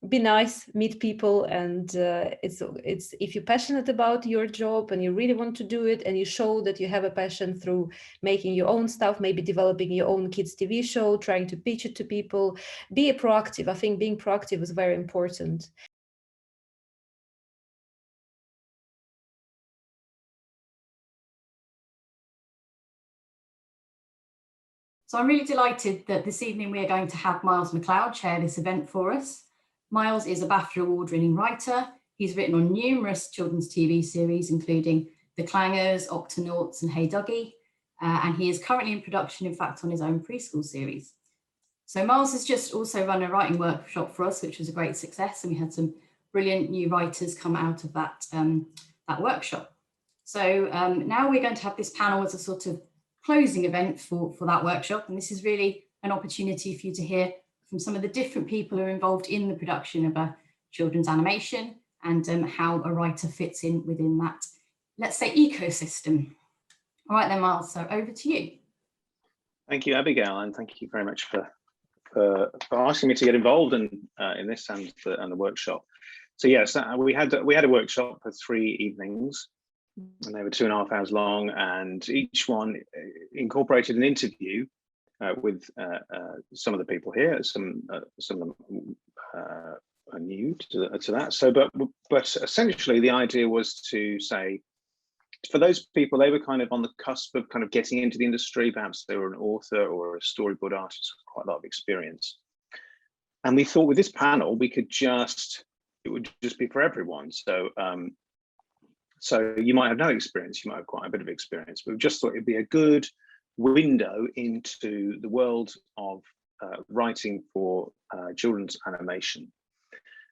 be nice, meet people, and it's if you're passionate about your job and you really want to do it, and you show that you have a passion through making your own stuff, maybe developing your own kids TV show, trying to pitch it to people, be proactive. I think being proactive is very important. So I'm really delighted that this evening we are going to have Myles McLeod chair this event for us. Myles is a BAFTA award-winning writer. He's written on numerous children's TV series, including The Clangers, Octonauts, and Hey Duggee. And he is currently in production, in fact, on his own preschool series. So Myles has just also run a writing workshop for us, which was a great success. And we had some brilliant new writers come out of that, that workshop. So now we're going to have this panel as a sort of closing event for that workshop. And this is really an opportunity for you to hear from some of the different people who are involved in the production of a children's animation, and how a writer fits in within that, let's say, ecosystem. All right then, Myles, so over to you. Thank you, Abigail, and thank you very much for asking me to get involved in this and the workshop. So yes, we had a workshop for 3 evenings, and they were 2.5 hours long, and each one incorporated an interview with some of the people here. Some of them are new to that. So, but essentially, the idea was to say, for those people, they were kind of on the cusp of kind of getting into the industry. Perhaps they were an author or a storyboard artist with quite a lot of experience. And we thought with this panel, it would just be for everyone. So, so you might have no experience, you might have quite a bit of experience, but we just thought it'd be a good window into the world of writing for children's animation.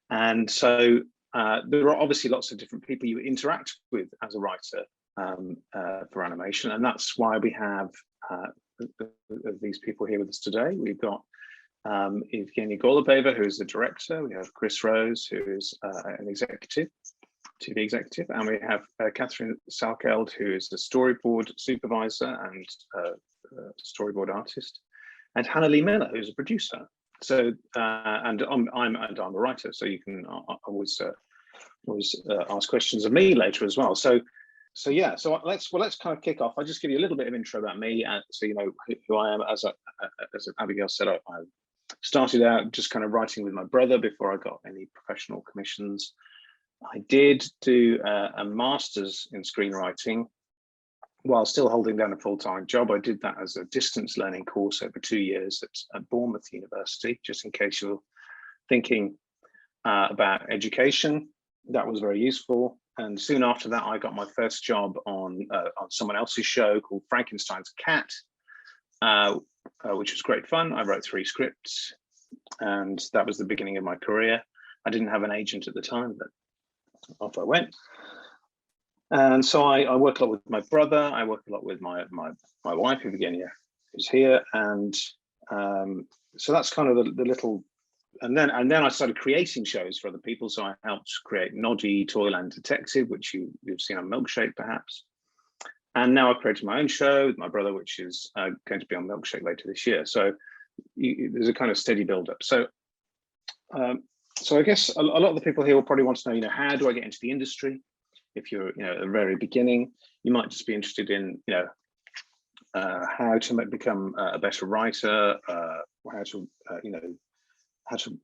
And so there are obviously lots of different people you interact with as a writer for animation, and that's why we have these people here with us today. We've got Evgenia Golubeva, who's the director. We have Chris Rose, who's an executive, TV executive, and we have Catherine Salkeld, who is the storyboard supervisor and storyboard artist, and Hannah Lee Miller, who's a producer. So and I'm a writer, so you can always ask questions of me later as well. So yeah, so let's kind of kick off. I'll just give you a little bit of intro about me, so you know who I am. As Abigail said, I started out just kind of writing with my brother before I got any professional commissions. I did do a master's in screenwriting while still holding down a full-time job. I did that as a distance learning course over 2 years at Bournemouth University, just in case you're thinking about education. That was very useful. And soon after that, I got my first job on someone else's show called Frankenstein's Cat, which was great fun. I wrote 3 scripts, and that was the beginning of my career. I didn't have an agent at the time, but off I went. And so I work a lot with my brother. I work a lot with my wife, Evgenia, who's here. And so that's kind of the little, and then I started creating shows for other people. So I helped create Noddy, Toyland Detective, which you've seen on Milkshake perhaps. And now I've created my own show with my brother, which is going to be on Milkshake later this year. So there's a kind of steady build up. So I guess a lot of the people here will probably want to know, how do I get into the industry? If you're, at the very beginning, you might just be interested in, how to become a better writer, how to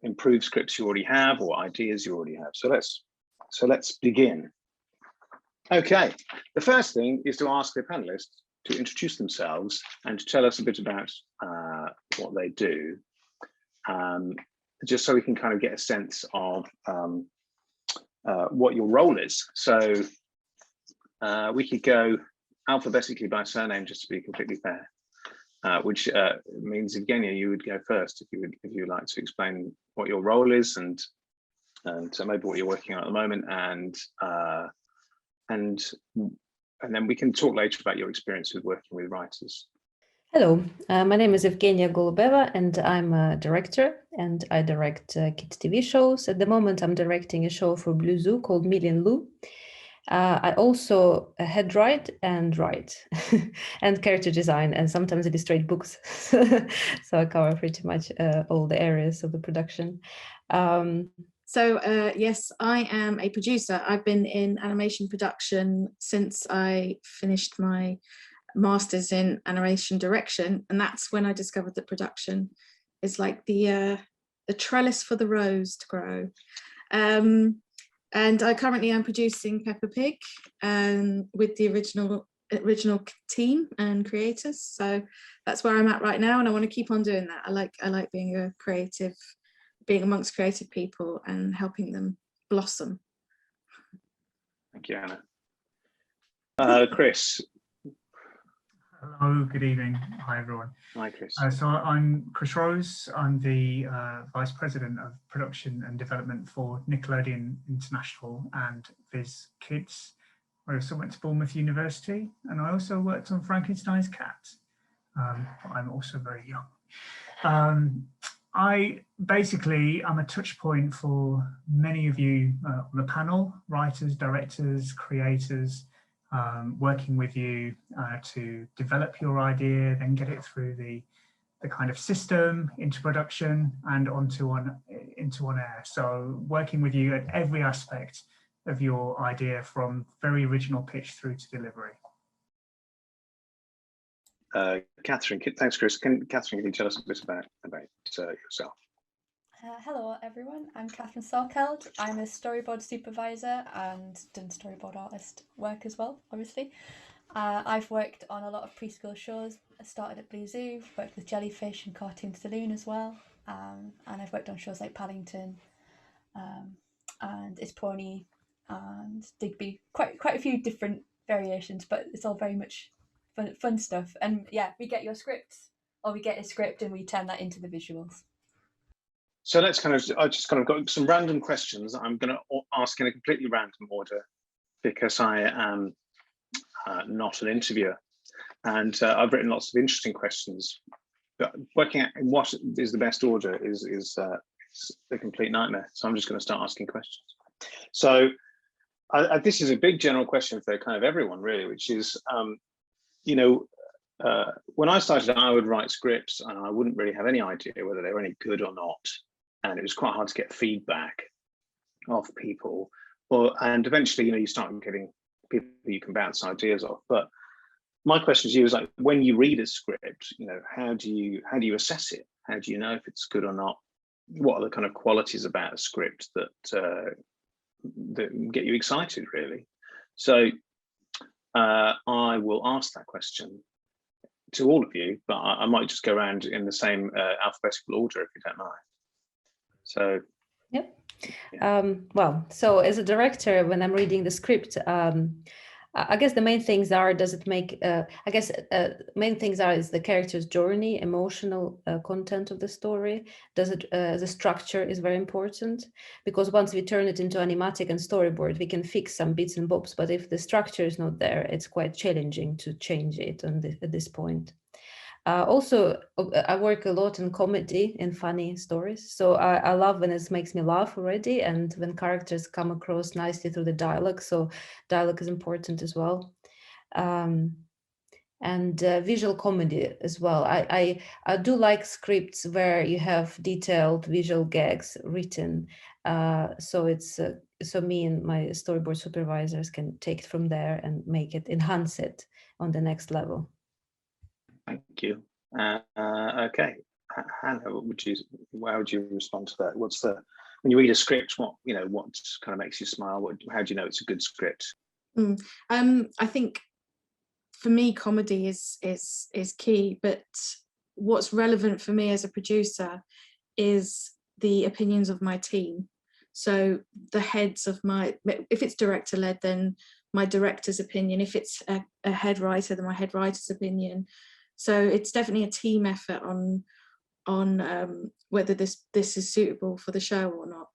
improve scripts you already have or ideas you already have. So let's begin. Okay, the first thing is to ask the panelists to introduce themselves and to tell us a bit about what they do, just so we can kind of get a sense of what your role is. So we could go alphabetically by surname, just to be completely fair, which means, Evgenia, you would go first if you would like to explain what your role is and so maybe what you're working on at the moment, and then we can talk later about your experience with working with writers. Hello, my name is Evgenia Golubeva, and I'm a director, and I direct kids TV shows. At the moment, I'm directing a show for Blue Zoo called Millie and Lou. I also head write and character design, and sometimes illustrate books. So I cover pretty much all the areas of the production. Yes, I am a producer. I've been in animation production since I finished my master's in animation direction, and that's when I discovered that production is like the trellis for the rose to grow. And I currently am producing Peppa Pig with the original team and creators. So that's where I'm at right now, and I want to keep on doing that. I like being a creative, being amongst creative people and helping them blossom. Thank you, Anna. Chris. Hello, good evening. Hi, everyone. Hi, Chris. So I'm Chris Rose. I'm the Vice President of Production and Development for Nickelodeon International and Viz Kids. I also went to Bournemouth University, and I also worked on Frankenstein's Cat. I'm also very young. I'm a touch point for many of you on the panel, writers, directors, creators, working with you to develop your idea, then get it through the kind of system into production and into on air. So working with you at every aspect of your idea, from very original pitch through to delivery. Catherine, thanks, Chris. Catherine, can you tell us a bit about yourself? Hello, everyone. I'm Catherine Salkeld. I'm a storyboard supervisor and done storyboard artist work as well, obviously. I've worked on a lot of preschool shows. I started at Blue Zoo, worked with Jellyfish and Cartoon Saloon as well. And I've worked on shows like Paddington and It's Pony and Digby. Quite a few different variations, but it's all very much fun stuff. And yeah, we get your scripts, or we get a script and we turn that into the visuals. So I just kind of got some random questions that I'm going to ask in a completely random order, because I am not an interviewer, and I've written lots of interesting questions. But working out what is the best order is a complete nightmare. So I'm just going to start asking questions. So this is a big general question for kind of everyone, really, which is, when I started, I would write scripts and I wouldn't really have any idea whether they were any good or not. And it was quite hard to get feedback off people. And eventually, you start getting people you can bounce ideas off. But my question to you is, like, when you read a script, how do you assess it? How do you know if it's good or not? What are the kind of qualities about a script that get you excited, really? So I will ask that question to all of you, but I might just go around in the same alphabetical order, if you don't mind. So, yep. Yeah. Well, so as a director, when I'm reading the script, I guess the main things are, does it make, main things are, is the character's journey, emotional content of the story. Does it, the structure is very important, because once we turn it into animatic and storyboard, we can fix some bits and bobs, but if the structure is not there, it's quite challenging to change it at this point. Also, I work a lot in comedy and funny stories. So I love when it makes me laugh already, and when characters come across nicely through the dialogue. So dialogue is important as well. And visual comedy as well. I do like scripts where you have detailed visual gags written. So it's so me and my storyboard supervisors can take it from there and enhance it on the next level. Thank you. Okay, Hannah, how would you respond to that? When you read a script, what kind of makes you smile? How do you know it's a good script? I think for me, comedy is key, but what's relevant for me as a producer is the opinions of my team. So the heads of if it's director led, then my director's opinion. If it's a head writer, then my head writer's opinion. So it's definitely a team effort on whether this is suitable for the show or not.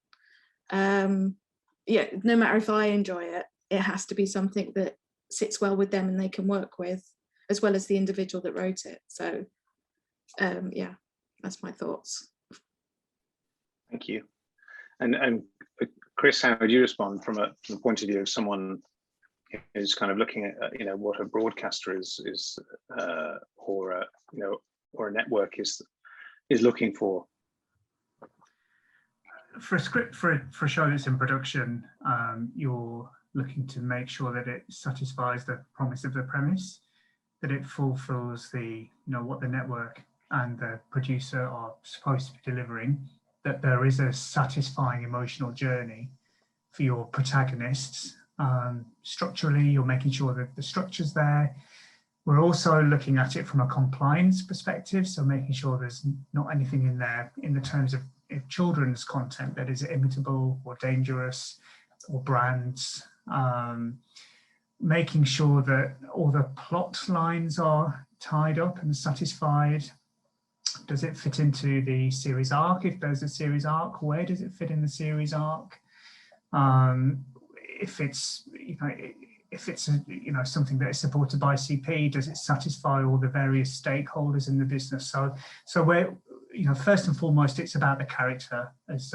Yeah, no matter if I enjoy it, it has to be something that sits well with them and they can work with, as well as the individual that wrote it. So yeah, that's my thoughts. Thank you. And Chris, how would you respond from the point of view of someone who's kind of looking at what a broadcaster is or a network is looking for? for a script for a show that's in production, you're looking to make sure that it satisfies the promise of the premise, that it fulfills the, what the network and the producer are supposed to be delivering, that there is a satisfying emotional journey for your protagonists. Structurally, you're making sure that the structure's there. We're also looking at it from a compliance perspective, so making sure there's not anything in there in the terms of children's content that is imitable or dangerous or brands. Making sure that all the plot lines are tied up and satisfied. Does it fit into the series arc? If there's a series arc, where does it fit in the series arc? If it's something that is supported by CP, does it satisfy all the various stakeholders in the business? So we're, first and foremost, it's about the character, as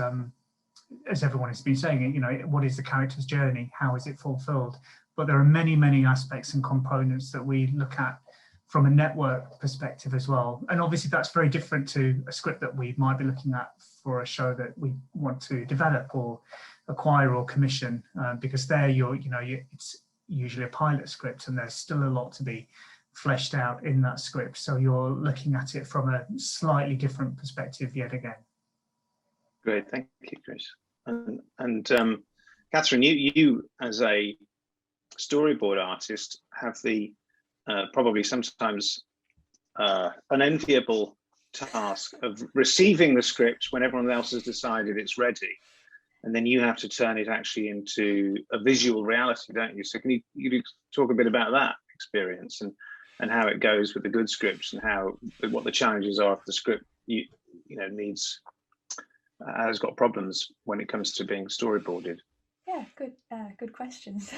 everyone has been saying. What is the character's journey? How is it fulfilled? But there are many, many aspects and components that we look at from a network perspective as well. And obviously that's very different to a script that we might be looking at for a show that we want to develop or acquire or commission, because there it's usually a pilot script and there's still a lot to be fleshed out in that script. So you're looking at it from a slightly different perspective yet again. Great, thank you, Chris. And Catherine, you as a storyboard artist have the probably sometimes unenviable task of receiving the script when everyone else has decided it's ready, and then you have to turn it actually into a visual reality, don't you? So can you talk a bit about that experience and how it goes with the good scripts and what the challenges are if the script has got problems when it comes to being storyboarded? Yeah, good questions.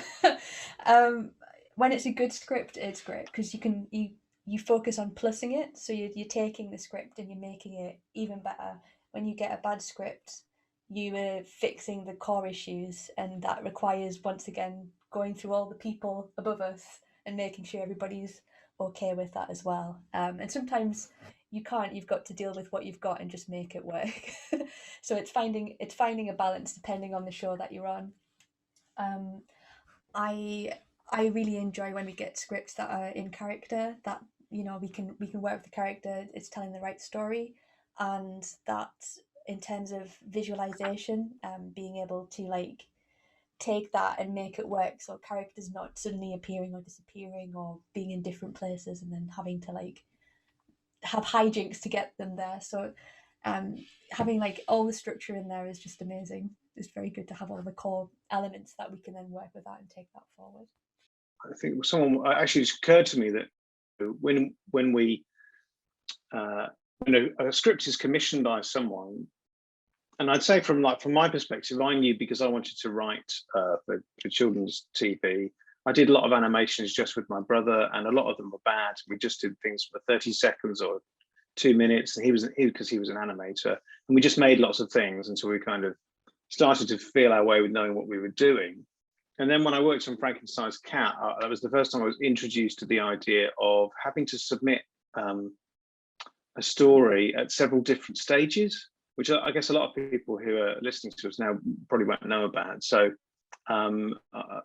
When it's a good script, it's great because you focus on plussing it. So you're taking the script and you're making it even better. When you get a bad script, you are fixing the core issues, and that requires, once again, going through all the people above us and making sure everybody's okay with that as well. And sometimes you can't. You've got to deal with what you've got and just make it work. So it's finding a balance depending on the show that you're on. I really enjoy when we get scripts that are in character, that we can work with the character, it's telling the right story, and that in terms of visualization, being able to take that and make it work, so characters not suddenly appearing or disappearing or being in different places and then having to have hijinks to get them there. So having all the structure in there is just amazing. It's very good to have all the core elements that we can then work with that and take that forward. I think someone actually just occurred to me that when a script is commissioned by someone, and I'd say from my perspective, I knew because I wanted to write for children's TV. I did a lot of animations just with my brother, and a lot of them were bad. We just did things for 30 seconds or 2 minutes, and he was an animator, and we just made lots of things until we kind of started to feel our way with knowing what we were doing. And then when I worked on Frankenstein's Cat, that was the first time I was introduced to the idea of having to submit a story at several different stages, which I guess a lot of people who are listening to us now probably won't know about. So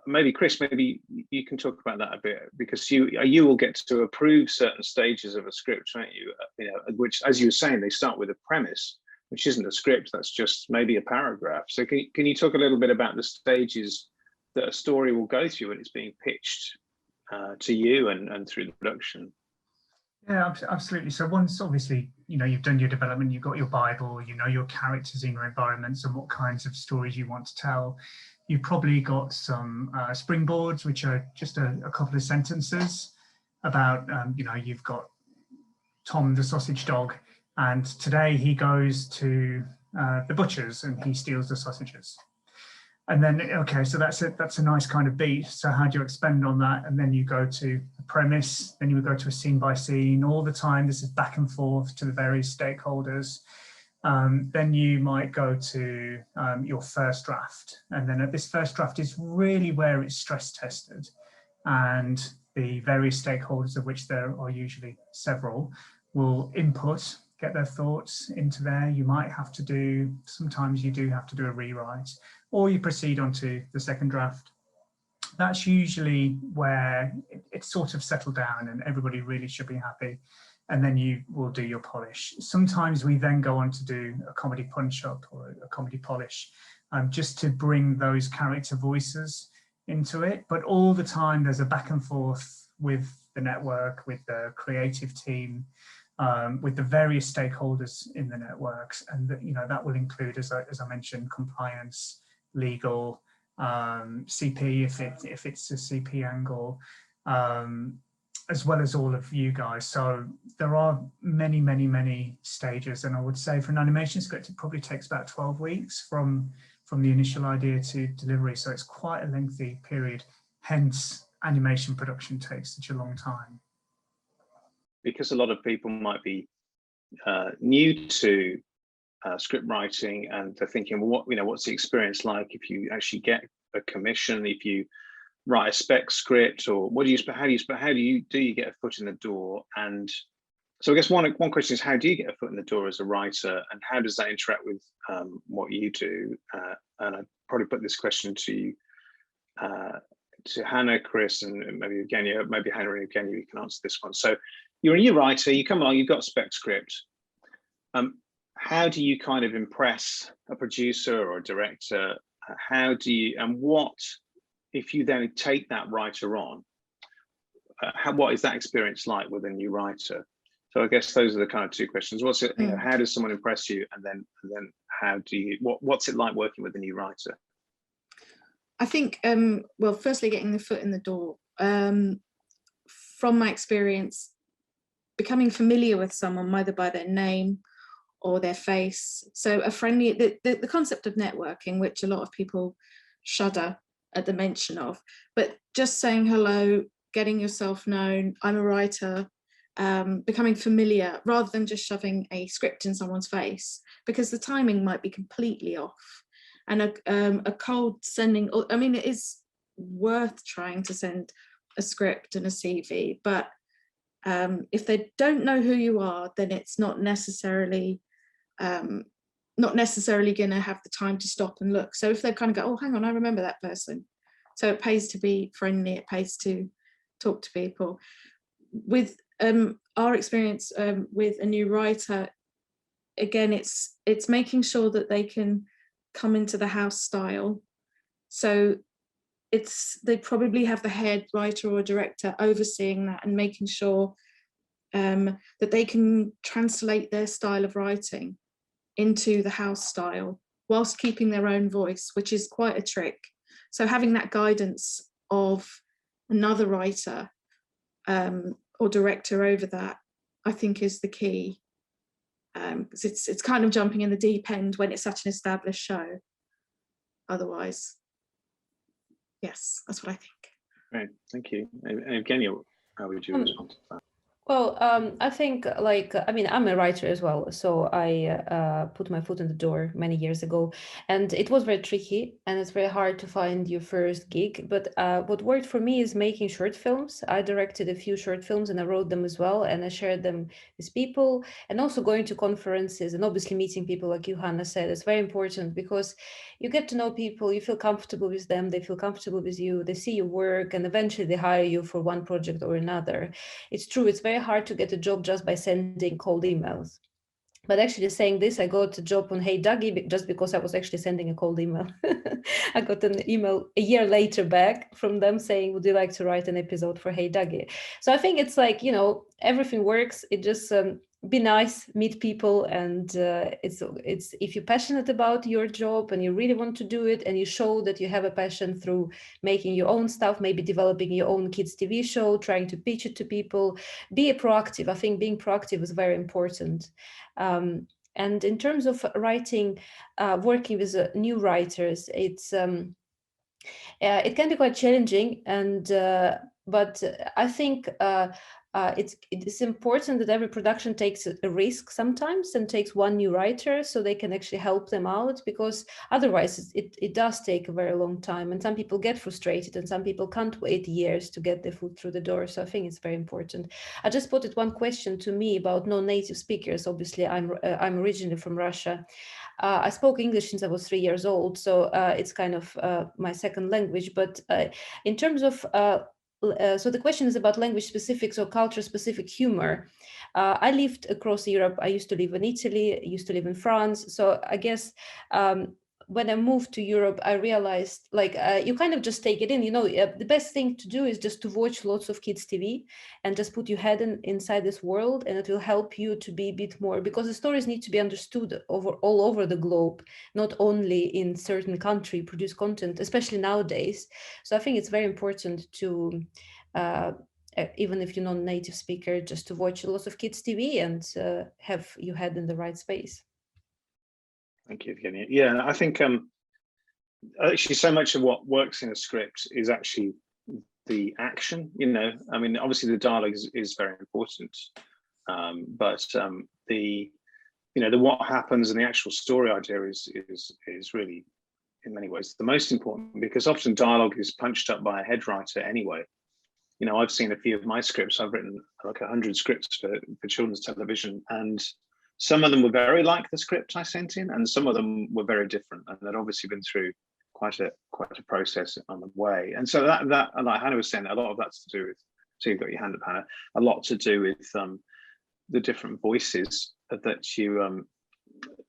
maybe Chris, maybe you can talk about that a bit, because you will get to approve certain stages of a script, won't you? Which, as you were saying, they start with a premise, which isn't a script, that's just maybe a paragraph. So can you talk a little bit about the stages that a story will go through when it's being pitched to you and through the production? Yeah, absolutely. So once, obviously, you've done your development, you've got your Bible, your characters in your environments and what kinds of stories you want to tell. You've probably got some springboards, which are just a couple of sentences about, you've got Tom the sausage dog, and today he goes to the butcher's and he steals the sausages. And then, okay, so that's a nice kind of beat. So how do you expand on that? And then you go to a premise, then you would go to a scene by scene all the time. This is back and forth to the various stakeholders. Then you might go to your first draft. And then this first draft is really where it's stress tested. And the various stakeholders, of which there are usually several, will input, get their thoughts into there. You might have to do, sometimes you do have to do a rewrite, or you proceed onto the second draft. That's usually where it's sort of settled down and everybody really should be happy. And then you will do your polish. Sometimes we then go on to do a comedy punch-up or a comedy polish, just to bring those character voices into it. But all the time there's a back and forth with the network, with the creative team, with the various stakeholders in the networks. And that will include, as I mentioned, compliance, legal, CP if it's a CP angle, as well as all of you guys. So there are many stages, and I would say for an animation script it probably takes about 12 weeks from the initial idea to delivery. So it's quite a lengthy period, hence animation production takes such a long time. Because a lot of people might be new to script writing, and they're thinking, well, what's the experience like if you actually get a commission, if you write a spec script, or how do you get a foot in the door? And so I guess one question is, how do you get a foot in the door as a writer, and how does that interact with what you do? And I'd probably put this question to Hannah, Chris, and maybe Evgenia. Maybe Hannah and Evgenia, you can answer this one. So you're a new writer, you come along, you've got a spec script. How do you kind of impress a producer or a director? How do you, and what, if you then take that writer on, what is that experience like with a new writer? So I guess those are the kind of two questions. What's it, how does someone impress you? And then how do you, what's it like working with a new writer? I think, well, firstly, getting the foot in the door. From my experience, becoming familiar with someone, either by their name or their face. So a friendly, the concept of networking, which a lot of people shudder at the mention of, but just saying hello, getting yourself known, I'm a writer, becoming familiar, rather than just shoving a script in someone's face, because the timing might be completely off. And a cold sending, I mean, it is worth trying to send a script and a CV, but if they don't know who you are, then it's not necessarily going to have the time to stop and look. So if they kind of go, oh, hang on, I remember that person. So it pays to be friendly, it pays to talk to people. With our experience with a new writer, again, it's making sure that they can come into the house style. So they probably have the head writer or director overseeing that and making sure that they can translate their style of writing into the house style whilst keeping their own voice, which is quite a trick. So having that guidance of another writer or director over that, I think, is the key. Because it's kind of jumping in the deep end when it's such an established show. Otherwise, yes, that's what I think. Great, thank you. And Evgenia, how would you respond to that? Well, I think, I mean, I'm a writer as well, so I put my foot in the door many years ago, and it was very tricky, and it's very hard to find your first gig. But what worked for me is making short films. I directed a few short films, and I wrote them as well, and I shared them with people, and also going to conferences, and obviously meeting people, like you, Hannah, said. It's very important because you get to know people, you feel comfortable with them, they feel comfortable with you, they see your work, and eventually they hire you for one project or another. It's true, it's very hard to get a job just by sending cold emails. But actually saying this, I got a job on Hey Dougie just because I was actually sending a cold email. I got an email a year later back from them saying, would you like to write an episode for Hey Dougie? So I think it's like, everything works. It just be nice, meet people, and it's if you're passionate about your job and you really want to do it, and you show that you have a passion through making your own stuff, maybe developing your own kids TV show, trying to pitch it to people, be proactive. I think being proactive is very important. And in terms of writing, working with new writers, it's it can be quite challenging, and but I think it's important that every production takes a risk sometimes and takes one new writer so they can actually help them out, because otherwise it does take a very long time, and some people get frustrated and some people can't wait years to get their foot through the door. So I think it's very important. I just spotted one question to me about non-native speakers. Obviously, I'm originally from Russia. I spoke English since I was 3 years old, so it's kind of my second language. But in terms of so the question is about language specifics or culture specific humor. I lived across Europe. I used to live in Italy, I used to live in France. So I guess when I moved to Europe, I realized like you kind of just take it in, the best thing to do is just to watch lots of kids TV and just put your head inside this world, and it will help you to be a bit more, because the stories need to be understood all over the globe, not only in certain country produce content, especially nowadays. So I think it's very important to even if you're not a native speaker, just to watch lots of kids TV and have your head in the right space. Thank you, Evgenia. Yeah, I think actually so much of what works in a script is actually the action. I mean, obviously the dialogue is very important, but the what happens and the actual story idea is really, in many ways, the most important, because often dialogue is punched up by a head writer anyway. I've seen a few of my scripts. I've written like 100 scripts for children's television, and some of them were very like the script I sent in, and some of them were very different, and they'd obviously been through quite a process on the way. And so that like Hannah was saying, a lot of that's to do with, so you've got your hand up, Hannah, a lot to do with the different voices that you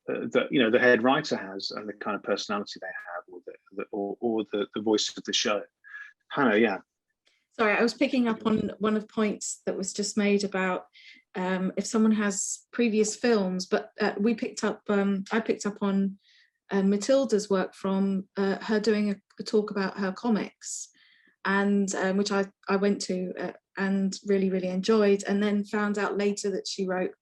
the head writer has, and the kind of personality they have, or the voice of the show. Hannah, yeah. Sorry, I was picking up on one of the points that was just made about if someone has previous films, but I picked up on Matilda's work from her doing a talk about her comics, and which I went to and really, really enjoyed, and then found out later that she wrote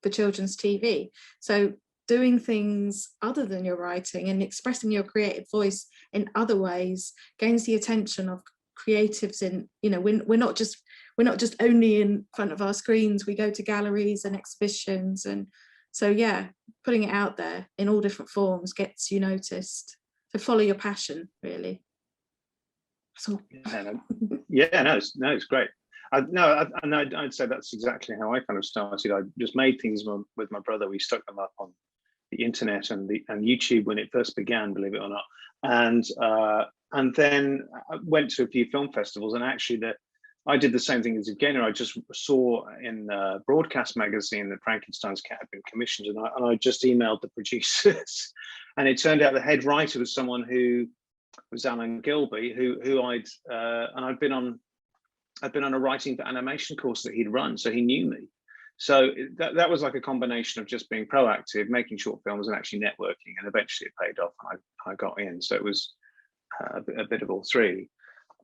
for children's TV. So doing things other than your writing and expressing your creative voice in other ways gains the attention of creatives. In we're not just only in front of our screens, we go to galleries and exhibitions, and so yeah, putting it out there in all different forms gets you noticed. So follow your passion, really. So it's great. I'd say that's exactly how I kind of started. I just made things with my brother. We stuck them up on the internet and YouTube when it first began, believe it or not, and then I went to a few film festivals, and actually I did the same thing as Evgenia. I just saw in Broadcast magazine that Frankenstein's Cat had been commissioned, and I just emailed the producers, and it turned out the head writer was someone who was Alan Gilby, who I'd been on a writing for animation course that he'd run, so he knew me. So that was like a combination of just being proactive, making short films, and actually networking, and eventually it paid off, and I got in. So it was a bit of all three.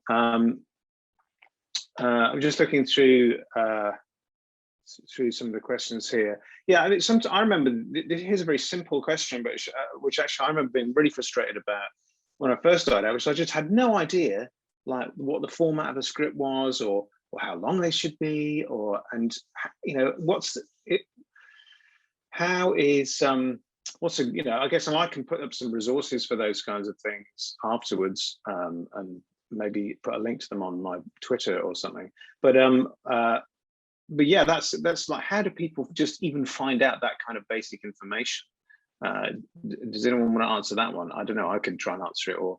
I'm just looking through some of the questions here. Yeah, I mean, I remember, here's a very simple question, but which actually I remember being really frustrated about when I first started out, which I just had no idea like what the format of the script was, or how long they should be, I guess I can put up some resources for those kinds of things afterwards, and maybe put a link to them on my Twitter or something. But yeah, that's like, how do people just even find out that kind of basic information? Does anyone want to answer that one? I don't know. I can try and answer it. Or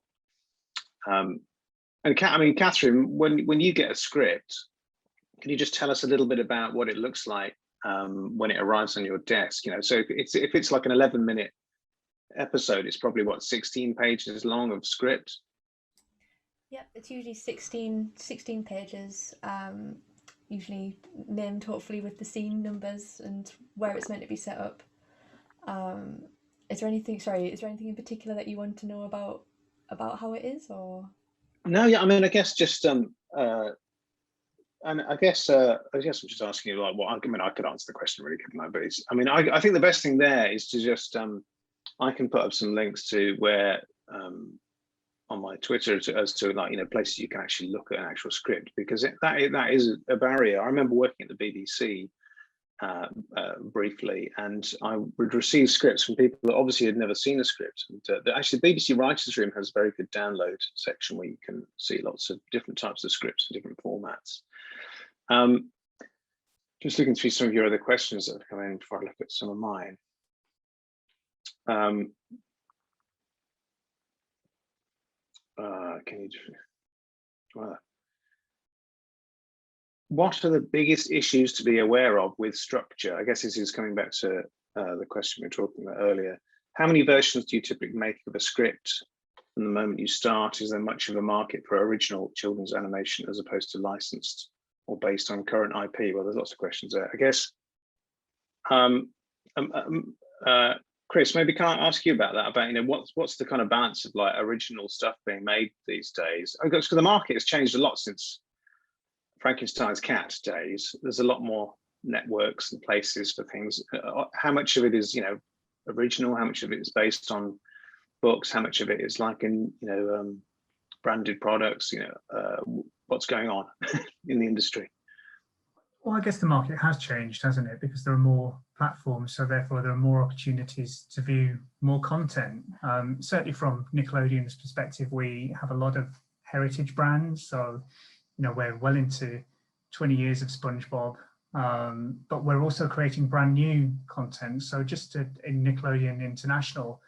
and Catherine, when you get a script, can you just tell us a little bit about what it looks like when it arrives on your desk? So if it's like an 11-minute episode, it's probably what, 16 pages long of script? Yeah, it's usually 16 pages, usually named hopefully with the scene numbers and where it's meant to be set up. Is there anything in particular that you want to know about how it is, or? No, yeah, I mean, I guess just and I guess I'm just asking you, like, I could answer the question really, couldn't I? But I think the best thing there is to just I can put up some links to where on my Twitter as to like, places you can actually look at an actual script, because that is a barrier. I remember working at the BBC briefly, and I would receive scripts from people that obviously had never seen a script. And actually, the BBC Writers' Room has a very good download section where you can see lots of different types of scripts in different formats. Just looking through some of your other questions that have come in before I look at some of mine. Can you what are the biggest issues to be aware of with structure? I guess this is coming back to the question we were talking about earlier. How many versions do you typically make of a script from the moment you start? Is there much of a market for original children's animation as opposed to licensed or based on current IP? Well, there's lots of questions there. I guess, Chris, maybe can I ask you about that? About what's the kind of balance of like original stuff being made these days? Because the market has changed a lot since Frankenstein's cat days. There's a lot more networks and places for things. How much of it is original? How much of it is based on books? How much of it is like in branded products? What's going on in the industry? Well, I guess the market has changed, hasn't it? Because there are more platforms, so therefore there are more opportunities to view more content. Certainly from Nickelodeon's perspective, we have a lot of heritage brands. So, we're well into 20 years of SpongeBob, but we're also creating brand new content. So just in Nickelodeon International,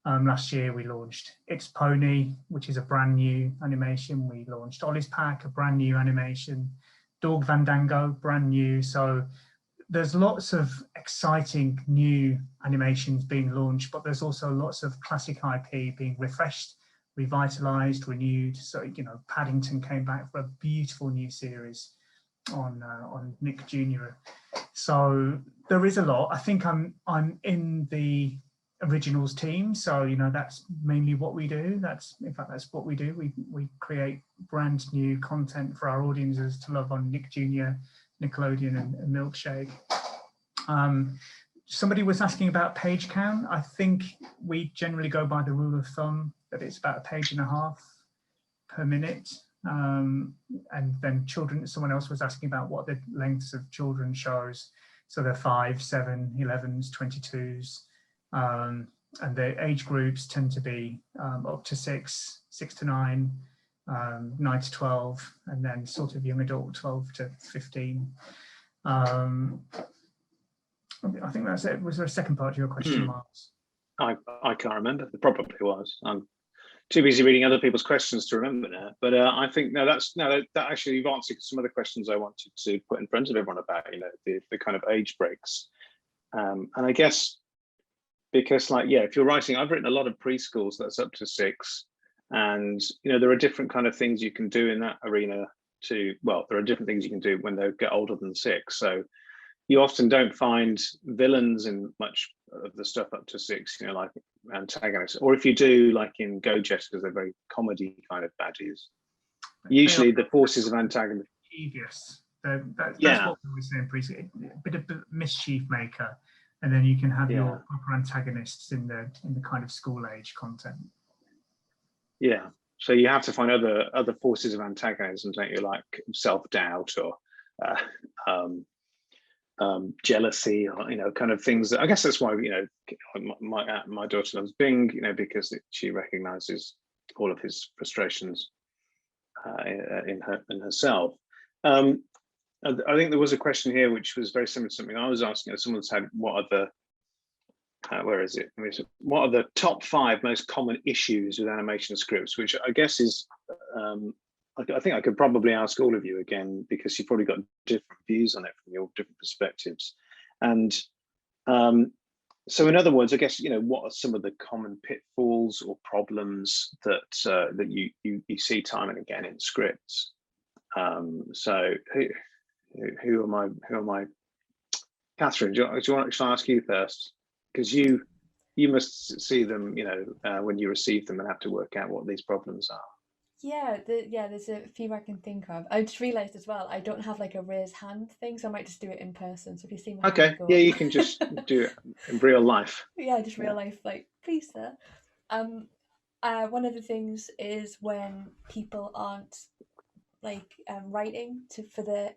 last year we launched It's Pony, which is a brand new animation. We launched Ollie's Pack, a brand new animation. Dog Fandango, brand new. So there's lots of exciting new animations being launched, but there's also lots of classic IP being refreshed, revitalized, renewed. So, Paddington came back for a beautiful new series on Nick Jr. So there is a lot. I think I'm in the originals team, so that's mainly what we do. That's what we do. We create brand new content for our audiences to love on Nick Jr., Nickelodeon, and Milkshake. Somebody was asking about page count. I think we generally go by the rule of thumb that it's about 1.5 pages per minute. And then someone else was asking about what the lengths of children's shows. So they're 5, 7, 11s, 22s. And the age groups tend to be up to 6, 6 to 9, 9 to 12, and then sort of young adult 12 to 15. I think that's it. Was there a second part to your question, Myles? I can't remember. There probably was. I'm too busy reading other people's questions to remember now. But I think that actually you've answered some of the questions I wanted to put in front of everyone about the kind of age breaks, and I guess because if you're writing, I've written a lot of preschools that's up to 6, and there are different kind of things you can do in that arena. There are different things you can do when they get older than 6. So you often don't find villains in much of the stuff up to 6, like antagonists, or if you do, like in Go-Jets, because they're very comedy kind of baddies. Usually the forces of antagonists. Mischievous. That's what we were saying previously. A bit of mischief maker, and then you can have your proper antagonists in the kind of school age content. Yeah. So you have to find other forces of antagonism, don't you, like self-doubt or jealousy, or kind of things that I guess that's why my daughter loves Bing, because she recognizes all of his frustrations in herself. I think there was a question here which was very similar to something I was asking. Someone said, what are the top 5 most common issues with animation scripts, which I guess is I think I could probably ask all of you again, because you've probably got different views on it from your different perspectives. And so in other words, I guess, what are some of the common pitfalls or problems that you see time and again in scripts? So who am I? Catherine, do you want to ask you first? Because you must see them, when you receive them, and have to work out what these problems are. Yeah, there's a few I can think of. I just realised as well, I don't have like a raise hand thing, so I might just do it in person. So if you see my hand go, you can just do it in real life. Yeah, just real life, like, please, sir. One of the things is when people aren't like writing for the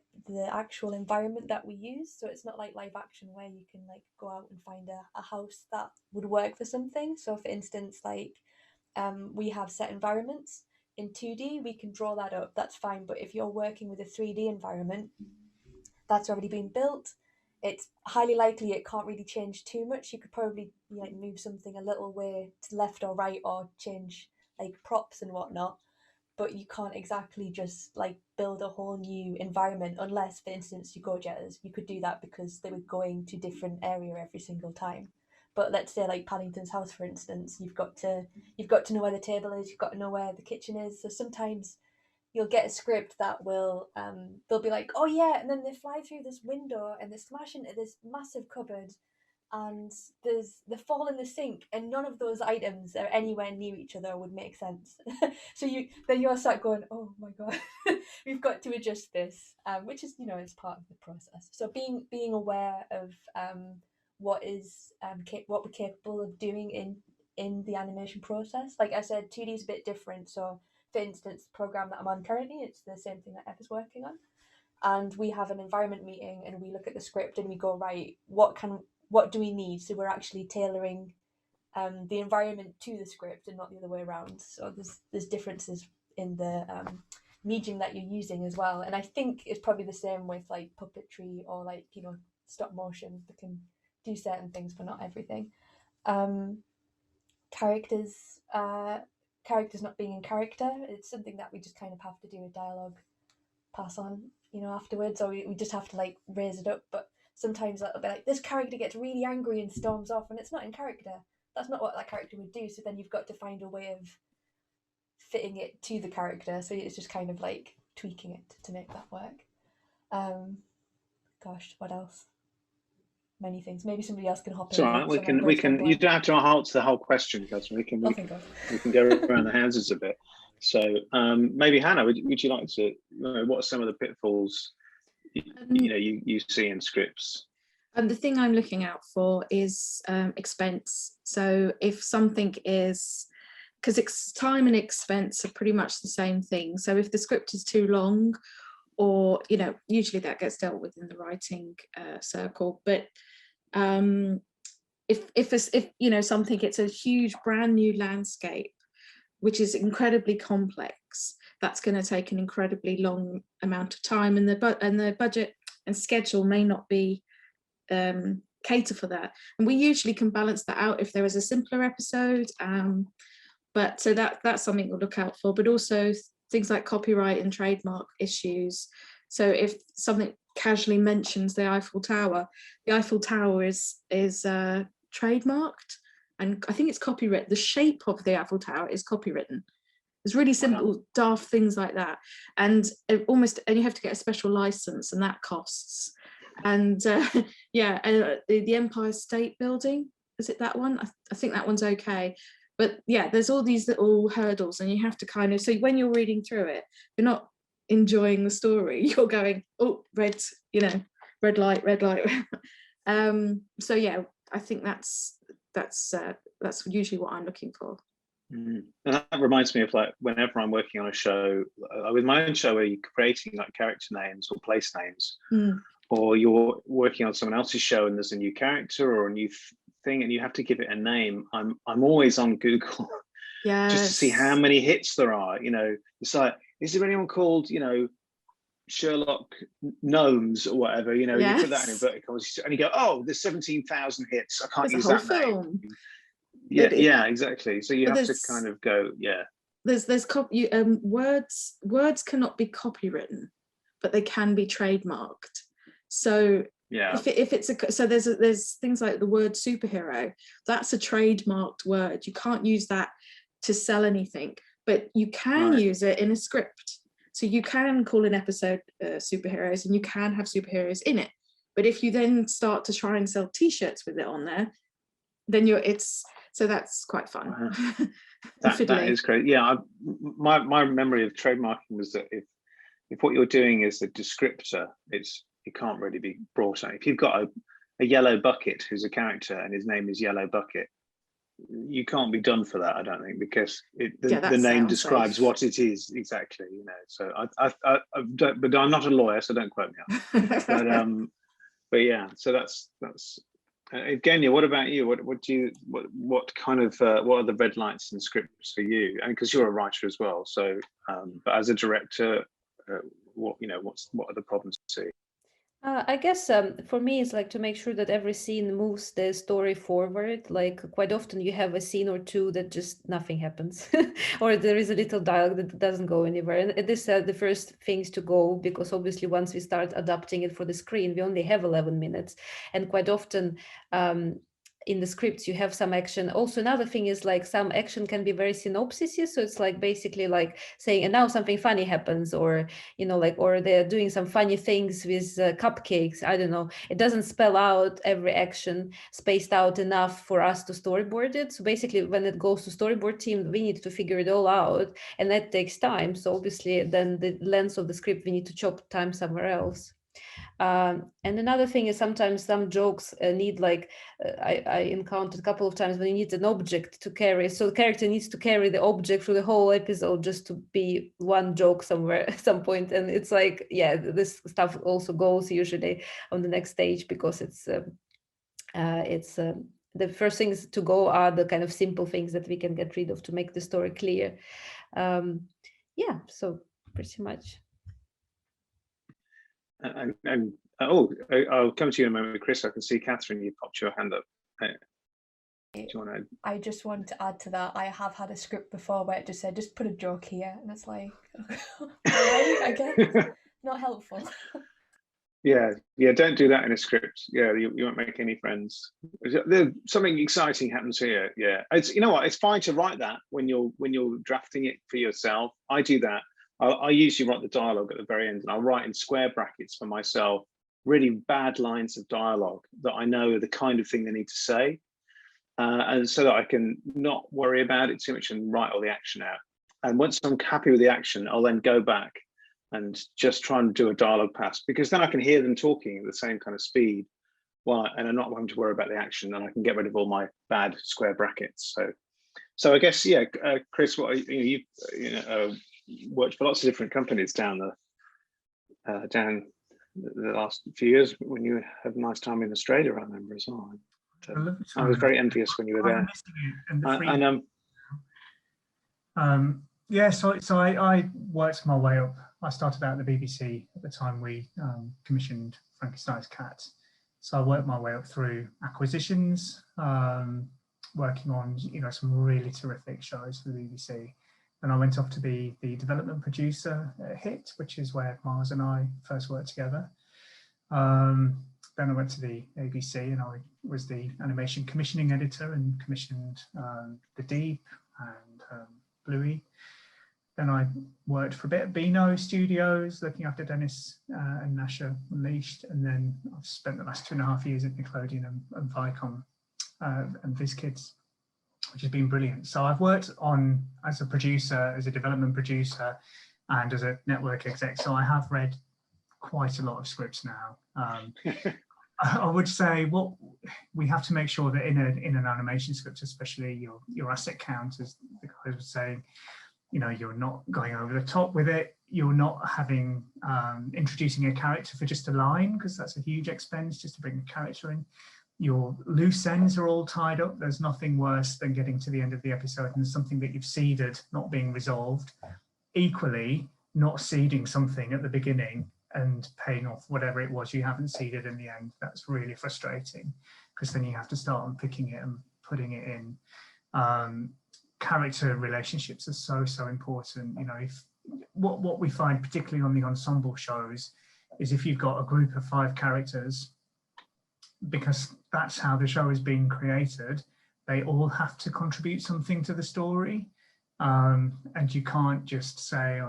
actual environment that we use. So it's not like live action where you can like go out and find a house that would work for something. So for instance, like we have set environments in 2D, we can draw that up, that's fine. But if you're working with a 3D environment that's already been built, it's highly likely it can't really change too much. You could probably like move something a little way to left or right, or change like props and whatnot, but you can't exactly just like build a whole new environment unless, for instance, you go-getters. You could do that because they were going to different area every single time. But let's say like Paddington's house, for instance, you've got to know where the table is, you've got to know where the kitchen is. So sometimes you'll get a script that will they'll be like, oh yeah, and then they fly through this window and they smash into this massive cupboard and they fall in the sink, and none of those items are anywhere near each other would make sense. So you're sat going, oh my god, we've got to adjust this, which is, you know, it's part of the process. So being aware of what we're capable of doing in the animation process. Like I said, 2D is a bit different. So for instance, the program that I'm on currently, it's the same thing that Eva's working on, and we have an environment meeting and we look at the script and we go, right, what do we need? So we're actually tailoring the environment to the script and not the other way around. So there's differences in the medium that you're using as well. And I think it's probably the same with like puppetry or like, you know, stop motion. They can do certain things but not everything. Characters not being in character, it's something that we just kind of have to do a dialogue pass on, you know, afterwards, or we just have to like raise it up. But sometimes it'll be like, this character gets really angry and storms off, and it's not in character. That's not what that character would do. So then you've got to find a way of fitting it to the character. So it's just kind of like tweaking it to make that work. Gosh, what else? Many things. Maybe somebody else can hop in. It's all right. We can. You don't have to answer the whole question, Catherine. We can go around the houses a bit. So maybe Hannah, would you like to? You know, what are some of the pitfalls you see in scripts? And the thing I'm looking out for is expense. So if something is, because time and expense are pretty much the same thing. So if the script is too long, or, you know, usually that gets dealt with in the writing circle. But if you know something, it's a huge brand new landscape, which is incredibly complex, that's going to take an incredibly long amount of time, and the budget and schedule may not be cater for that. And we usually can balance that out if there is a simpler episode. But so that's something we'll look out for. But also things like copyright and trademark issues. So if something casually mentions the Eiffel Tower is trademarked, and I think it's copywritten. The shape of the Eiffel Tower is copywritten. There's really simple, daft things like that, and you have to get a special license, and that costs. And the Empire State Building, is it that one? I think that one's okay. But yeah, there's all these little hurdles, and you have to kind of, so when you're reading through it, you're not enjoying the story, you're going, oh, red light. So yeah, I think that's usually what I'm looking for. And that reminds me of like whenever I'm working on a show, with my own show, where you're creating like character names or place names, or you're working on someone else's show and there's a new character or a new thing and you have to give it a name. I'm always on Google just to see how many hits there are. You know, it's like, is there anyone called, you know, Sherlock Gnomes or whatever? You know, you put that in inverted commas and you go, oh, there's 17,000 hits. I can't use that name. Yeah, exactly. So you have to kind of go, There's words cannot be copywritten, but they can be trademarked. So if it's there's things like the word superhero, that's a trademarked word. You can't use that to sell anything, but you can use it in a script. So you can call an episode superheroes, and you can have superheroes in it. But if you then start to try and sell T-shirts with it on there, then so that's quite fun. That is great. Yeah, my memory of trademarking was that if what you're doing is a descriptor, it can't really be brought out. If you've got a yellow bucket who's a character and his name is Yellow Bucket, you can't be done for that, I don't think, because Yeah, the that name sounds describes safe. what it is exactly, you know. So I don't, but I'm not a lawyer, so don't quote me on it. But yeah, so that's Evgenia, what about you? What kind of what are the red lights in scripts for you? And because you're a writer as well, so but as a director, what are the problems to see? I guess for me, it's like to make sure that every scene moves the story forward. Like quite often you have a scene or two that just nothing happens, or there is a little dialogue that doesn't go anywhere. And these are the first things to go, because obviously once we start adapting it for the screen, we only have 11 minutes. And quite often in the scripts you have some action. Also, another thing is like some action can be very synopsisy. So it's like basically like saying, and now something funny happens, or like, or they're doing some funny things with cupcakes. I don't know. It doesn't spell out every action spaced out enough for us to storyboard it. So basically, when it goes to storyboard team, we need to figure it all out, and that takes time. So obviously, then the length of the script, we need to chop time somewhere else. And another thing is sometimes some jokes need like I encountered a couple of times when you need an object to carry, so the character needs to carry the object through the whole episode just to be one joke somewhere at some point. And it's like, yeah, this stuff also goes usually on the next stage, because it's the first things to go are the kind of simple things that we can get rid of to make the story clear. Yeah, so pretty much. And I'll come to you in a moment, Chris. I can see Catherine, you popped your hand up. Do you want to? I just want to add to that. I have had a script before where it just said, just put a joke here, and it's like, I guess not helpful. Yeah, don't do that in a script. Yeah, you won't make any friends. Something exciting happens here. Yeah, it's, you know what, it's fine to write that when you're drafting it for yourself. I do that. I usually write the dialogue at the very end, and I'll write in square brackets for myself really bad lines of dialogue that I know are the kind of thing they need to say, and so that I can not worry about it too much and write all the action out. And once I'm happy with the action, I'll then go back and just try and do a dialogue pass, because then I can hear them talking at the same kind of speed, and I'm not having to worry about the action, and I can get rid of all my bad square brackets. So I guess, yeah, Chris, you've worked for lots of different companies down the last few years when you had a nice time in Australia, I remember as well. I was very envious when you were there. Yeah, so I worked my way up. I started out at the BBC at the time we commissioned Frankenstein's Cat. So I worked my way up through acquisitions, working on some really terrific shows for the BBC. And I went off to be the development producer at HIT, which is where Myles and I first worked together. Then I went to the ABC and I was the animation commissioning editor and commissioned The Deep and Bluey. Then I worked for a bit at Beano Studios, looking after Dennis and Nasha Unleashed. And then I've spent the last 2.5 years at Nickelodeon and Viacom and VizKids, which has been brilliant. So I've worked on as a producer, as a development producer, and as a network exec. So I have read quite a lot of scripts now. I would say what we have to make sure that in an animation script, especially your asset count, as the guys were saying, you're not going over the top with it. You're not having introducing a character for just a line, because that's a huge expense just to bring a character in. Your loose ends are all tied up. There's nothing worse than getting to the end of the episode and there's something that you've seeded not being resolved. Equally, not seeding something at the beginning and paying off whatever it was you haven't seeded in the end. That's really frustrating, because then you have to start unpicking it and putting it in. Character relationships are so important. If what we find particularly on the ensemble shows is if you've got a group of 5 characters, because that's how the show is being created, they all have to contribute something to the story, and you can't just say,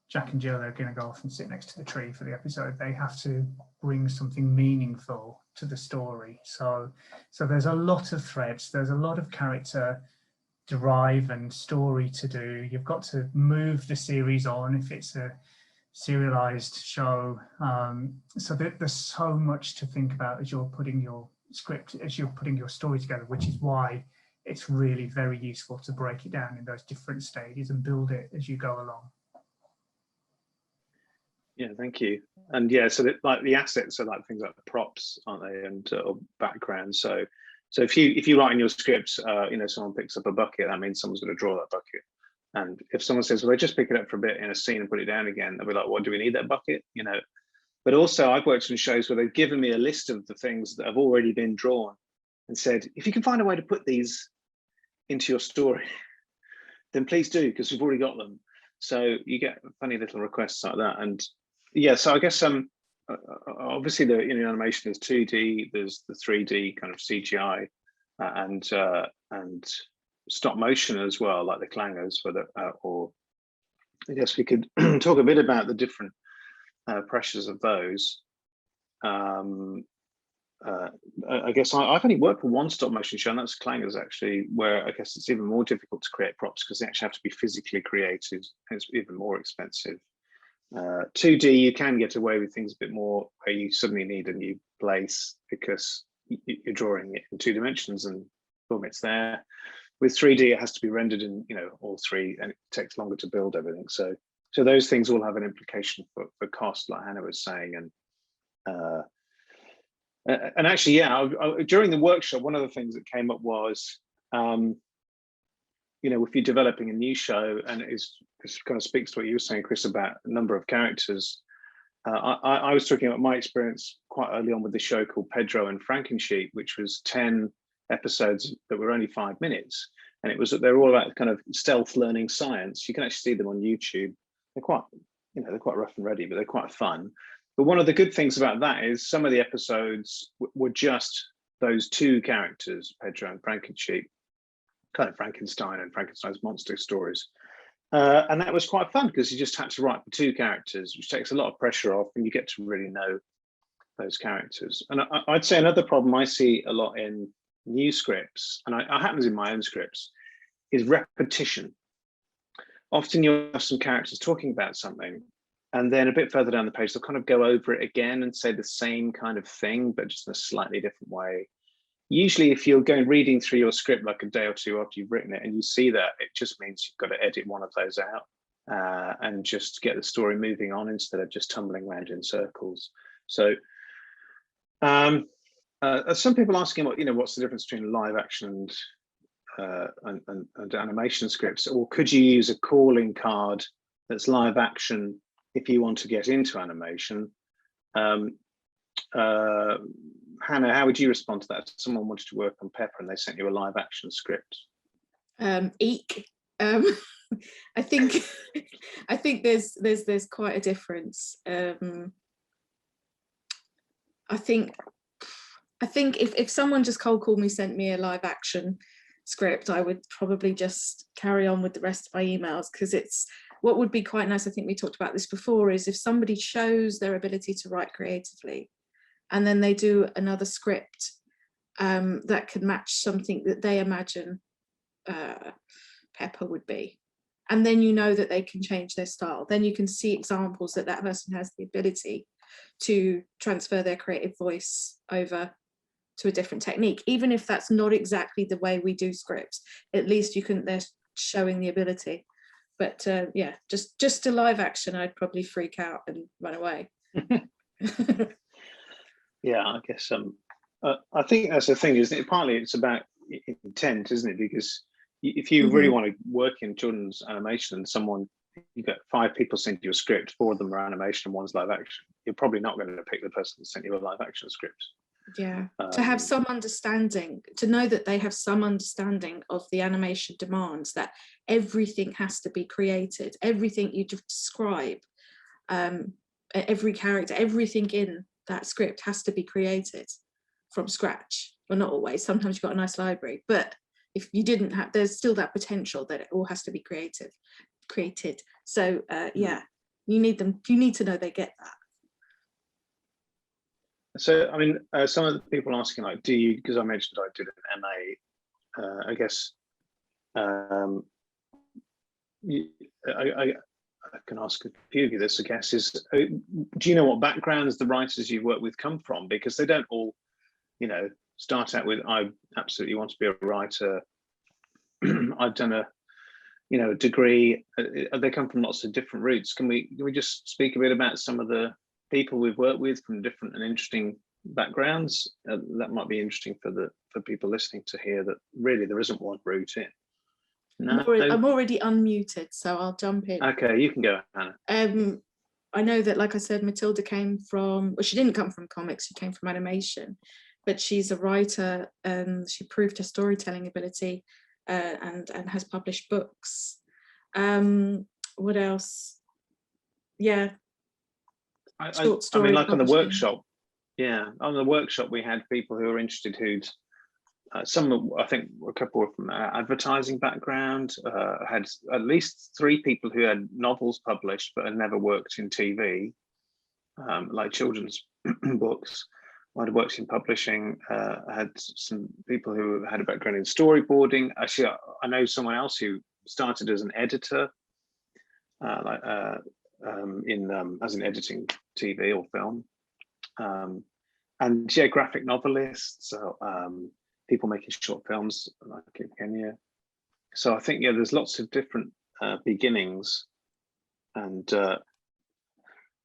Jack and Jill are going to go off and sit next to the tree for the episode. They have to bring something meaningful to the story. So there's a lot of threads, there's a lot of character drive and story to do. You've got to move the series on if it's a serialized show. So there's so much to think about as you're putting your script as you're putting your story together, which is why it's really very useful to break it down in those different stages and build it as you go along. Yeah, thank you. And yeah, so that, like, the assets are like things like props, aren't they, and or backgrounds. So if you write in your scripts, you know, someone picks up a bucket, that means someone's going to draw that bucket. And if someone says, well, I just pick it up for a bit in a scene and put it down again, they'll be like, what, do we need that bucket? You know. But also, I've worked in shows where they've given me a list of the things that have already been drawn and said, if you can find a way to put these into your story, then please do, because we've already got them. So you get funny little requests like that. And yeah, so I guess obviously the animation is 2D, there's the 3D kind of CGI and stop motion as well, like the clangers, or I guess we could talk a bit about the different pressures of those. I guess I've only worked for one stop motion show, and that's clangers, actually, where I guess it's even more difficult to create props because they actually have to be physically created, and it's even more expensive. 2D, you can get away with things a bit more where you suddenly need a new place because you're drawing it in 2 dimensions and boom, it's there. With 3D, it has to be rendered in, you know, all 3, and it takes longer to build everything. So those things all have an implication for cost, like Hannah was saying. And actually, yeah, during the workshop, one of the things that came up was, you know, if you're developing a new show, and this kind of speaks to what you were saying, Chris, about a number of characters. I was talking about my experience quite early on with the show called Pedro and Frankensheet, which was 10 episodes that were only 5 minutes, and they're all about kind of stealth learning science. You can actually see them on YouTube. They're quite, you know, they're quite rough and ready, but they're quite fun. But one of the good things about that is some of the episodes were just those 2 characters, Pedro and Frankensheet, kind of Frankenstein and Frankenstein's monster stories. And that was quite fun because you just had to write for 2 characters, which takes a lot of pressure off, and you get to really know those characters. And I'd say another problem I see a lot in new scripts, and it happens in my own scripts, is repetition. Often you'll have some characters talking about something, and then a bit further down the page, they'll kind of go over it again and say the same kind of thing, but just in a slightly different way. Usually, if you're reading through your script like a day or 2 after you've written it, and you see that, it just means you've got to edit one of those out and just get the story moving on instead of just tumbling around in circles. So some people asking, what's the difference between live action and animation scripts? Or could you use a calling card that's live action if you want to get into animation? Hannah, how would you respond to that? If someone wanted to work on Pepper and they sent you a live action script? Eek. I think there's quite a difference. I think if someone just cold called me, sent me a live action script, I would probably just carry on with the rest of my emails, because it's what would be quite nice. I think we talked about this before, is if somebody shows their ability to write creatively, and then they do another script that could match something that they imagine Pepper would be. And then you know that they can change their style. Then you can see examples that that person has the ability to transfer their creative voice over to a different technique. Even if that's not exactly the way we do scripts, at least they're showing the ability. But yeah, just a live action, I'd probably freak out and run away. Yeah, I guess I think that's the thing, isn't it? Partly it's about intent, isn't it? Because if you really want to work in children's animation, and you've got 5 people send you a script, 4 of them are animation and 1's live action, you're probably not going to pick the person that sent you a live action script. Yeah. To have some understanding, to know that they have some understanding of the animation demands, that everything has to be created, everything you describe, every character, everything in that script has to be created from scratch. Well, not always, sometimes you've got a nice library, but if you didn't have, there's still that potential that it all has to be created. So yeah, you need to know they get that. So, I mean, some of the people asking, like, because I mentioned I did an MA, I guess, I can ask a few of you this, I guess, is, do you know what backgrounds the writers you've worked with come from? Because they don't all, start out with, I absolutely want to be a writer. I've done a degree. They come from lots of different routes. Can we just speak a bit about some of the people we've worked with from different and interesting backgrounds? That might be interesting for people listening to hear that really there isn't one route in. No? I'm already unmuted, so I'll jump in. Okay, you can go, Hannah. I know that, like I said, Matilda came from, well, she didn't come from comics, she came from animation, but she's a writer. She proved her storytelling ability and has published books. What else? Yeah. Short story I mean, like publishing. on the workshop, yeah, on the workshop we had people who were interested who'd, I think a couple were from advertising background, had at least 3 people who had novels published but had never worked in TV, like children's books. I'd worked in publishing. Had some people who had a background in storyboarding. Actually, I know someone else who started as an editor, as in editing TV or film, and yeah, graphic novelists. So people making short films like Evgenia. So I think, yeah, there's lots of different beginnings, and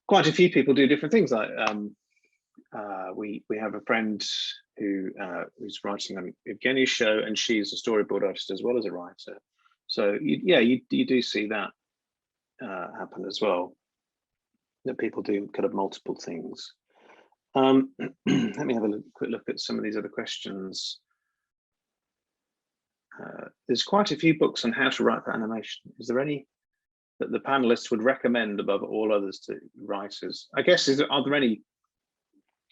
quite a few people do different things. Like we have a friend who's writing on Evgenia's show, and she's a storyboard artist as well as a writer. So you do see that happen as well, that people do kind of multiple things. Let me have a quick look at some of these other questions. There's quite a few books on how to write for animation. Is there any that the panelists would recommend above all others to writers? I guess, are there any?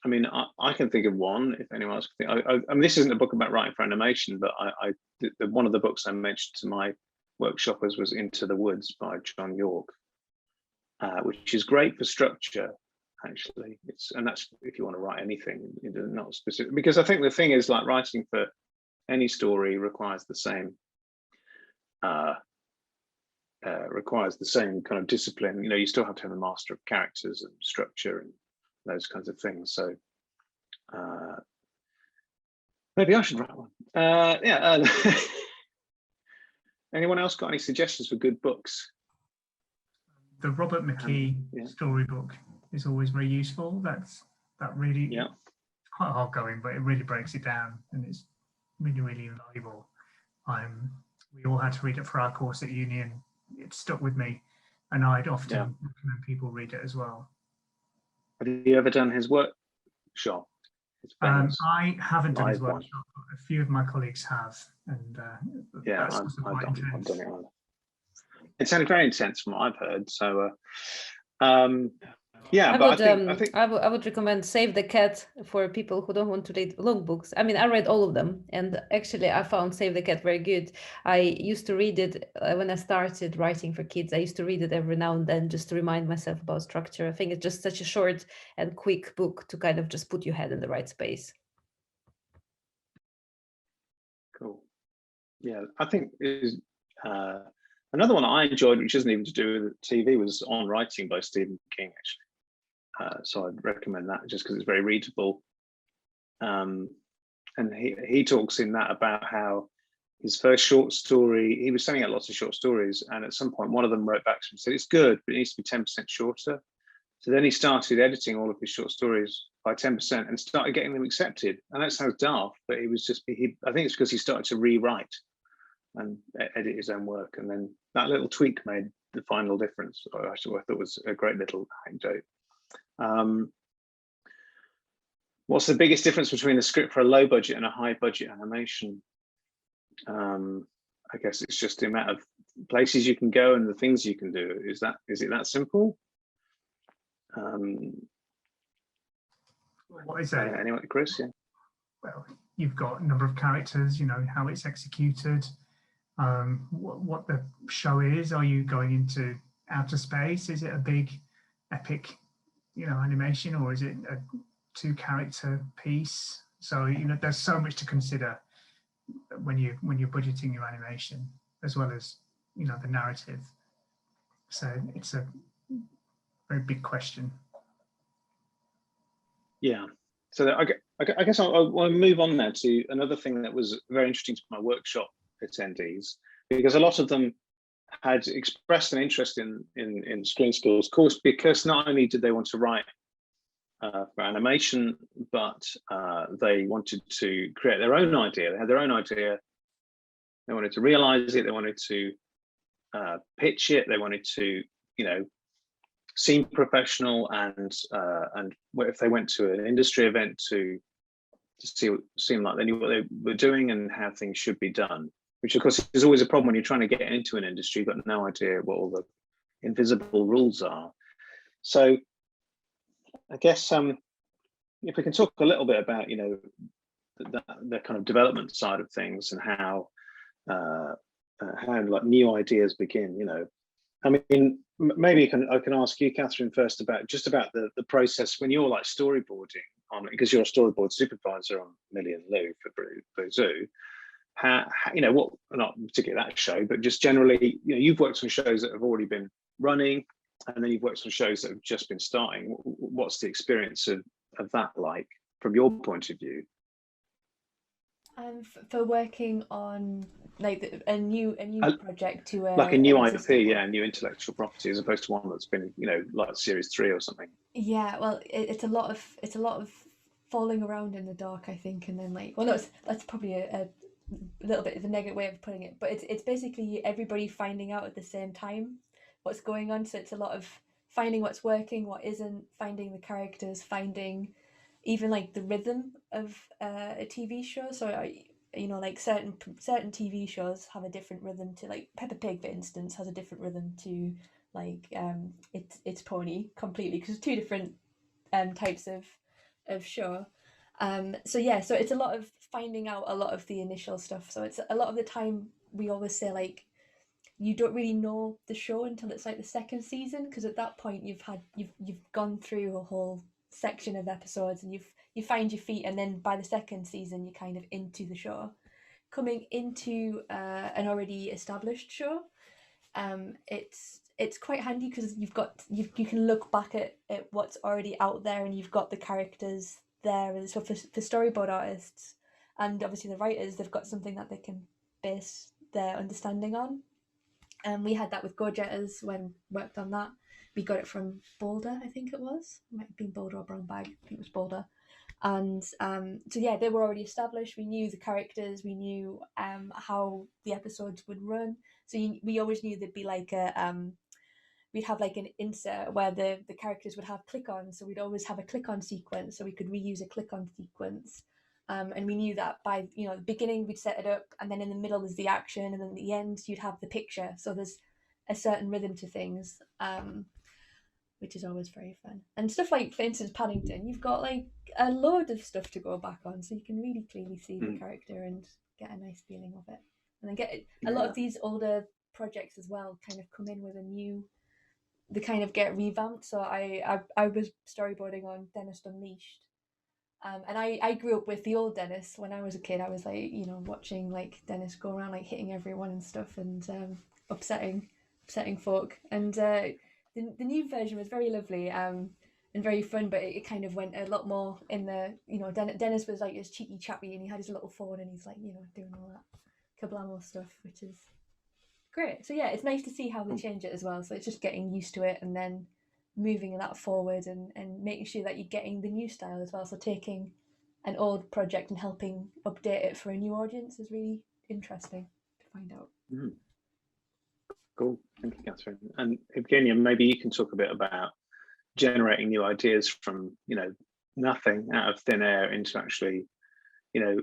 I mean, I can think of one, if anyone else can think. I mean, this isn't a book about writing for animation, but one of the books I mentioned to my workshoppers was Into the Woods by John York, which is great for structure, actually. And that's if you want to write anything, not specific. Because I think the thing is, like, writing for any story requires the same kind of discipline. You still have to have a master of characters and structure and those kinds of things. So maybe I should write one. Anyone else got any suggestions for good books? The Robert McKee storybook is always very useful. That really, it's quite hard going, but it really breaks it down, and it's really, really invaluable. We all had to read it for our course at uni, and it stuck with me, and I'd often recommend people read it as well. Have you ever done his workshop? I haven't done his workshop, but a few of my colleagues have, and I've done it. It sounded very intense from what I've heard. So, I would recommend Save the Cat for people who don't want to read long books. I mean, I read all of them, and actually I found Save the Cat very good. I used to read it when I started writing for kids. I used to read it every now and then just to remind myself about structure. I think it's just such a short and quick book to kind of just put your head in the right space. Cool. Yeah, I think is another one I enjoyed, which isn't even to do with TV, was On Writing by Stephen King, actually. So I'd recommend that just because it's very readable. And he talks in that about how his first short story, he was sending out lots of short stories, and at some point one of them wrote back to him and said, it's good, but it needs to be 10% shorter. So then he started editing all of his short stories by 10% and started getting them accepted. And that sounds daft, but it was just, I think it's because he started to rewrite and edit his own work. And then that little tweak made the final difference. I thought was a great little anecdote. What's the biggest difference between a script for a low budget and a high budget animation? I guess it's just the amount of places you can go and the things you can do. Is it that simple? What is that? Anyone, Chris? Yeah. Well, you've got a number of characters, how it's executed, what the show is. Are you going into outer space? Is it a big epic animation, or is it a 2-character piece? So there's so much to consider when you're budgeting your animation, as well as the narrative. So it's a very big question. Yeah. So I guess I'll move on now to another thing that was very interesting to my workshop attendees, because a lot of them had expressed an interest in ScreenSkills course, because not only did they want to write for animation, but they wanted to create their own idea. They had their own idea. They wanted to realize it. They wanted to pitch it. They wanted to, you know, seem professional, and if they went to an industry event to seem like they knew what they were doing and how things should be done, which of course is always a problem when you're trying to get into an industry. You've got no idea what all the invisible rules are. So I guess if we can talk a little bit about, you know, the kind of development side of things, and how like new ideas begin. You know, I mean, maybe I can ask you, Catherine, first about the process when you're like storyboarding on, because you're a storyboard supervisor on Millie and Lou for Zoo. How, you know, what, not particularly that show, but just generally, you know, you've worked on shows that have already been running, and then you've worked on shows that have just been starting. What's the experience of that like from your point of view? For working on like a new project to like a new IP, yeah, new intellectual property, as opposed to one that's been, you know, like series 3 or something. Yeah, well, it's a lot of falling around in the dark, I think, and then like, well, no, that's probably a little bit of a negative way of putting it, but it's basically everybody finding out at the same time what's going on. So it's a lot of finding what's working, what isn't, finding the characters, finding even like the rhythm of a TV show. So you know, like certain TV shows have a different rhythm to, like Peppa Pig, for instance, has a different rhythm to like It's Pony completely, because two different types of show. So yeah, so it's a lot of finding out a lot of the initial stuff. So it's a lot of the time we always say like, you don't really know the show until it's like the second season, because at that point you've gone through a whole section of episodes and you find your feet, and then by the second season you're kind of into the show. Coming into an already established show, it's quite handy because you can look back at what's already out there, and you've got the characters there. And so for storyboard artists and obviously the writers, they've got something that they can base their understanding on. And we had that with Go Jetters when we worked on that. We got it from Boulder, I think it was. It might have been Boulder or Brown Bag. I think it was Boulder. And so yeah, they were already established. We knew the characters. We knew how the episodes would run. So we always knew there'd be like we'd have like an insert where the characters would have click-on. So we'd always have a click-on sequence, so we could reuse a click-on sequence. And we knew that by, you know, the beginning we'd set it up, and then in the middle was the action, and then at the end you'd have the picture. So there's a certain rhythm to things, which is always very fun. And stuff like, for instance, Paddington, you've got like a load of stuff to go back on, so you can really clearly see the character and get a nice feeling of it. And then get a lot of these older projects as well kind of come in with they kind of get revamped. So I was storyboarding on Dennis Unleashed. And I grew up with the old Dennis. When I was a kid, I was like, you know, watching like Dennis go around like hitting everyone and stuff, and upsetting folk. And the new version was very lovely and very fun, but it kind of went a lot more in the, you know, Dennis was like this cheeky chappy, and he had his little phone, and he's like, you know, doing all that kablamo stuff, which is great. So yeah, it's nice to see how they change it as well. So it's just getting used to it, and then moving that forward, and making sure that you're getting the new style as well. So taking an old project and helping update it for a new audience is really interesting to find out. Cool, thank you, Catherine. And Evgenia, maybe you can talk a bit about generating new ideas from, you know, nothing, out of thin air, into actually, you know,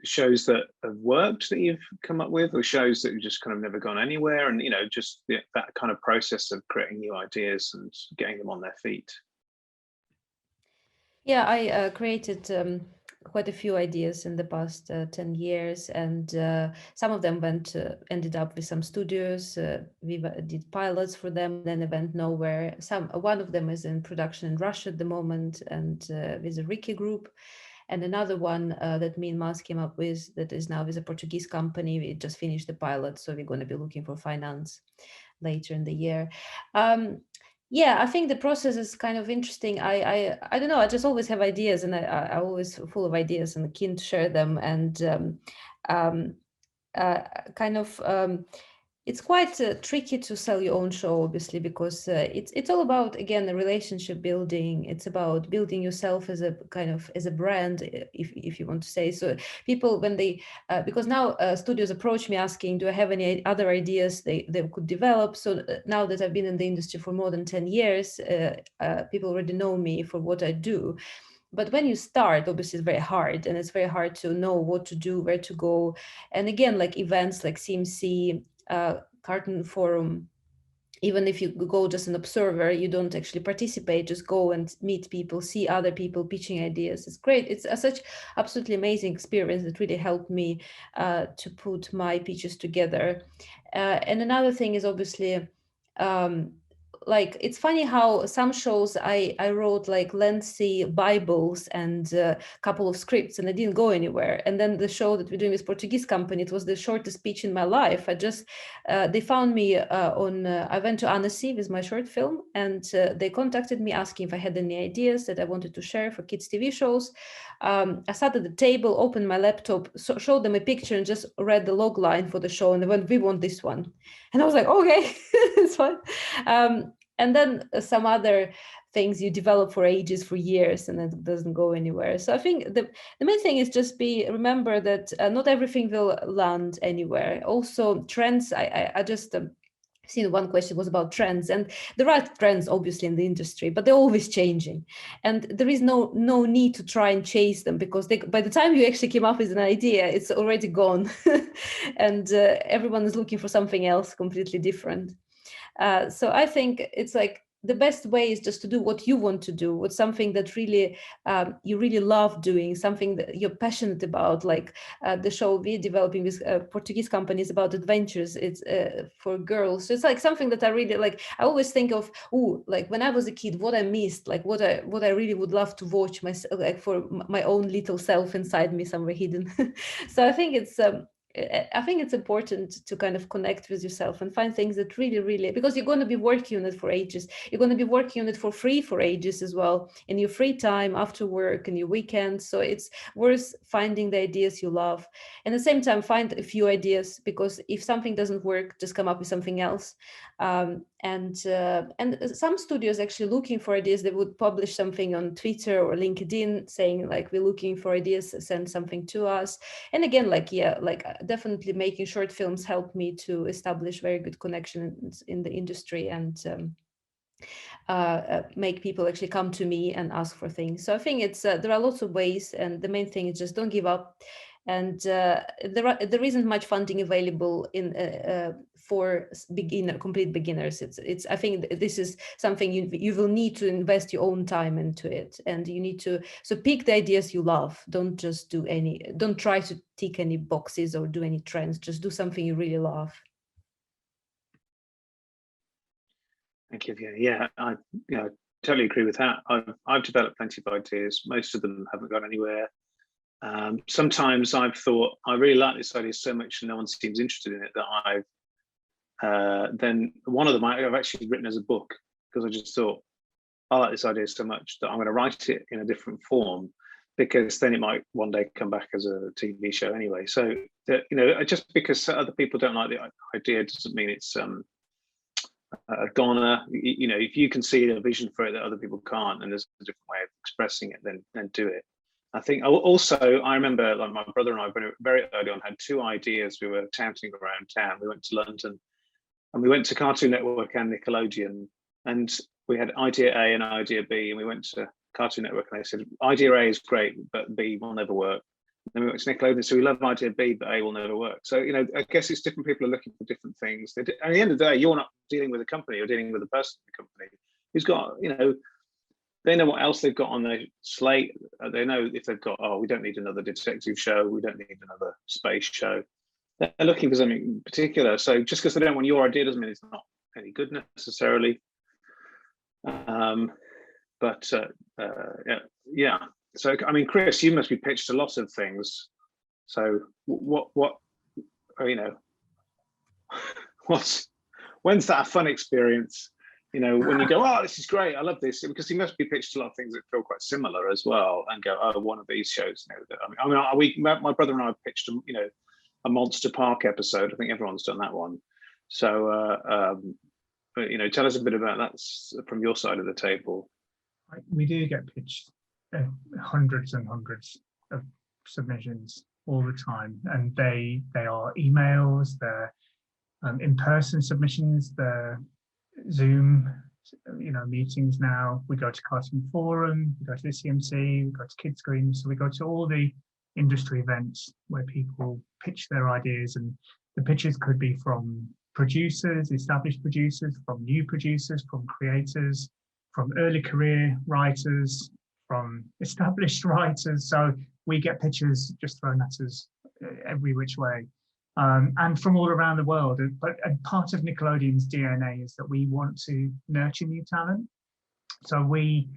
shows that have worked that you've come up with, or shows that have just kind of never gone anywhere, and, you know, just that kind of process of creating new ideas and getting them on their feet. Yeah, I created quite a few ideas in the past 10 years, and some of them ended up with some studios. We did pilots for them, then they went nowhere. One of them is in production in Russia at the moment, and with a Ricky group. And another one that me and Myles came up with, that is now with a Portuguese company. We just finished the pilot, so we're going to be looking for finance later in the year. Yeah, I think the process is kind of interesting. I don't know. I just always have ideas, and I always full of ideas and keen to share them. And um, kind of it's quite tricky to sell your own show, obviously, because it's all about, again, the relationship building. It's about building yourself as a kind of as a brand, if you want to say. So people, when they because now studios approach me asking, do I have any other ideas they could develop? So now that I've been in the industry for more than 10 years, people already know me for what I do. But when you start, obviously it's very hard, and it's very hard to know what to do, where to go. And again, like events like CMC, Cartoon Forum, even if you go just an observer, you don't actually participate, just go and meet people, see other people pitching ideas. It's great. It's such absolutely amazing experience that really helped me to put my pitches together. And another thing is obviously, like, it's funny how some shows I wrote like lengthy Bibles and a couple of scripts, and I didn't go anywhere. And then the show that we're doing with Portuguese company, it was the shortest pitch in my life. I just they found me I went to Annecy with my short film, and they contacted me asking if I had any ideas that I wanted to share for kids TV shows. I sat at the table, opened my laptop, showed them a picture, and just read the log line for the show, and they went, "We want this one." And I was like, okay, it's fine. And then some other things you develop for ages, for years, and it doesn't go anywhere. So I think the main thing is just remember that not everything will land anywhere. Also trends, I just seen one question was about trends, and there are trends obviously in the industry, but they're always changing, and there is no need to try and chase them, because by the time you actually came up with an idea, it's already gone. And everyone is looking for something else completely different. So I think it's like the best way is just to do what you want to do, what's something that really you really love doing, something that you're passionate about. Like the show we're developing with Portuguese companies about adventures. It's for girls. So it's like something that I really like. I always think of, like when I was a kid, what I missed, like what I really would love to watch myself, like for my own little self inside me somewhere hidden. So I think it's important to kind of connect with yourself and find things that really, really, because you're going to be working on it for ages. You're going to be working on it for free for ages as well, in your free time, after work, and your weekends. So it's worth finding the ideas you love. And at the same time, find a few ideas, because if something doesn't work, just come up with something else. And some studios actually looking for ideas, they would publish something on Twitter or LinkedIn saying like, we're looking for ideas, send something to us. And again, like, yeah, like definitely making short films helped me to establish very good connections in the industry, and make people actually come to me and ask for things. So I think it's there are lots of ways, and the main thing is just don't give up. And there isn't much funding available for complete beginners. It's I think this is something you will need to invest your own time into it, and you need to pick the ideas you love. Don't try to tick any boxes or do any trends. Just do something you really love. Thank you. Yeah, I totally agree with that. I've developed plenty of ideas. Most of them haven't gone anywhere. Sometimes I've thought, I really like this idea so much and no one seems interested in it, that I've then one of them I've actually written as a book, because I just thought, I like this idea so much that I'm going to write it in a different form, because then it might one day come back as a TV show anyway. So just because other people don't like the idea doesn't mean it's a goner. If you can see a vision for it that other people can't, and there's a different way of expressing it, then do it. I think also, I remember like my brother and I very early on had two ideas. We were touting around town. We went to London and we went to Cartoon Network and Nickelodeon, and we had idea A and idea B, and we went to Cartoon Network and they said, idea A is great, but B will never work. And then we went to Nickelodeon, so we love idea B, but A will never work. So, I guess it's different people are looking for different things. At the end of the day, you're not dealing with a company, you're dealing with a person in the company who's got, they know what else they've got on their slate. They know if they've got, we don't need another detective show, we don't need another space show. They're looking for something particular. So just because they don't want your idea doesn't mean it's not any good necessarily. Yeah. So, I mean, Chris, you must be pitched a lot of things. So when's that a fun experience? you know, when you go, oh, this is great, I love this, because he must be pitched a lot of things that feel quite similar as well, and go, oh, one of these shows. You know, my brother and I pitched, you know, a Monster Park episode. I think everyone's done that one. So, but, you know, tell us a bit about that from your side of the table. We do get pitched hundreds and hundreds of submissions all the time, and they are emails, they're in-person submissions, they're Zoom, you know, meetings. Now we go to Cartoon Forum, we go to the CMC, we go to Kids Screen, so we go to all the industry events where people pitch their ideas, and the pitches could be from producers, established producers, from new producers, from creators, from early career writers, from established writers. So we get pitches just thrown at us every which way. And from all around the world. But part of Nickelodeon's DNA is that we want to nurture new talent. So we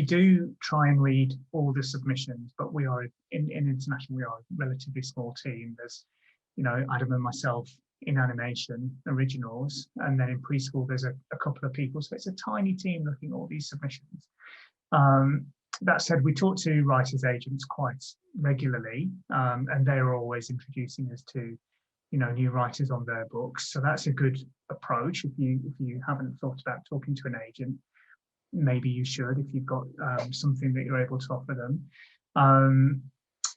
do try and read all the submissions, but we are in international, we are a relatively small team. There's, you know, Adam and myself in animation originals, and then in preschool there's a couple of people. So it's a tiny team looking at all these submissions. That said, we talk to writers' agents quite regularly, and they're always introducing us to, you know, new writers on their books. So that's a good approach. If you haven't thought about talking to an agent, maybe you should, if you've got something that you're able to offer them.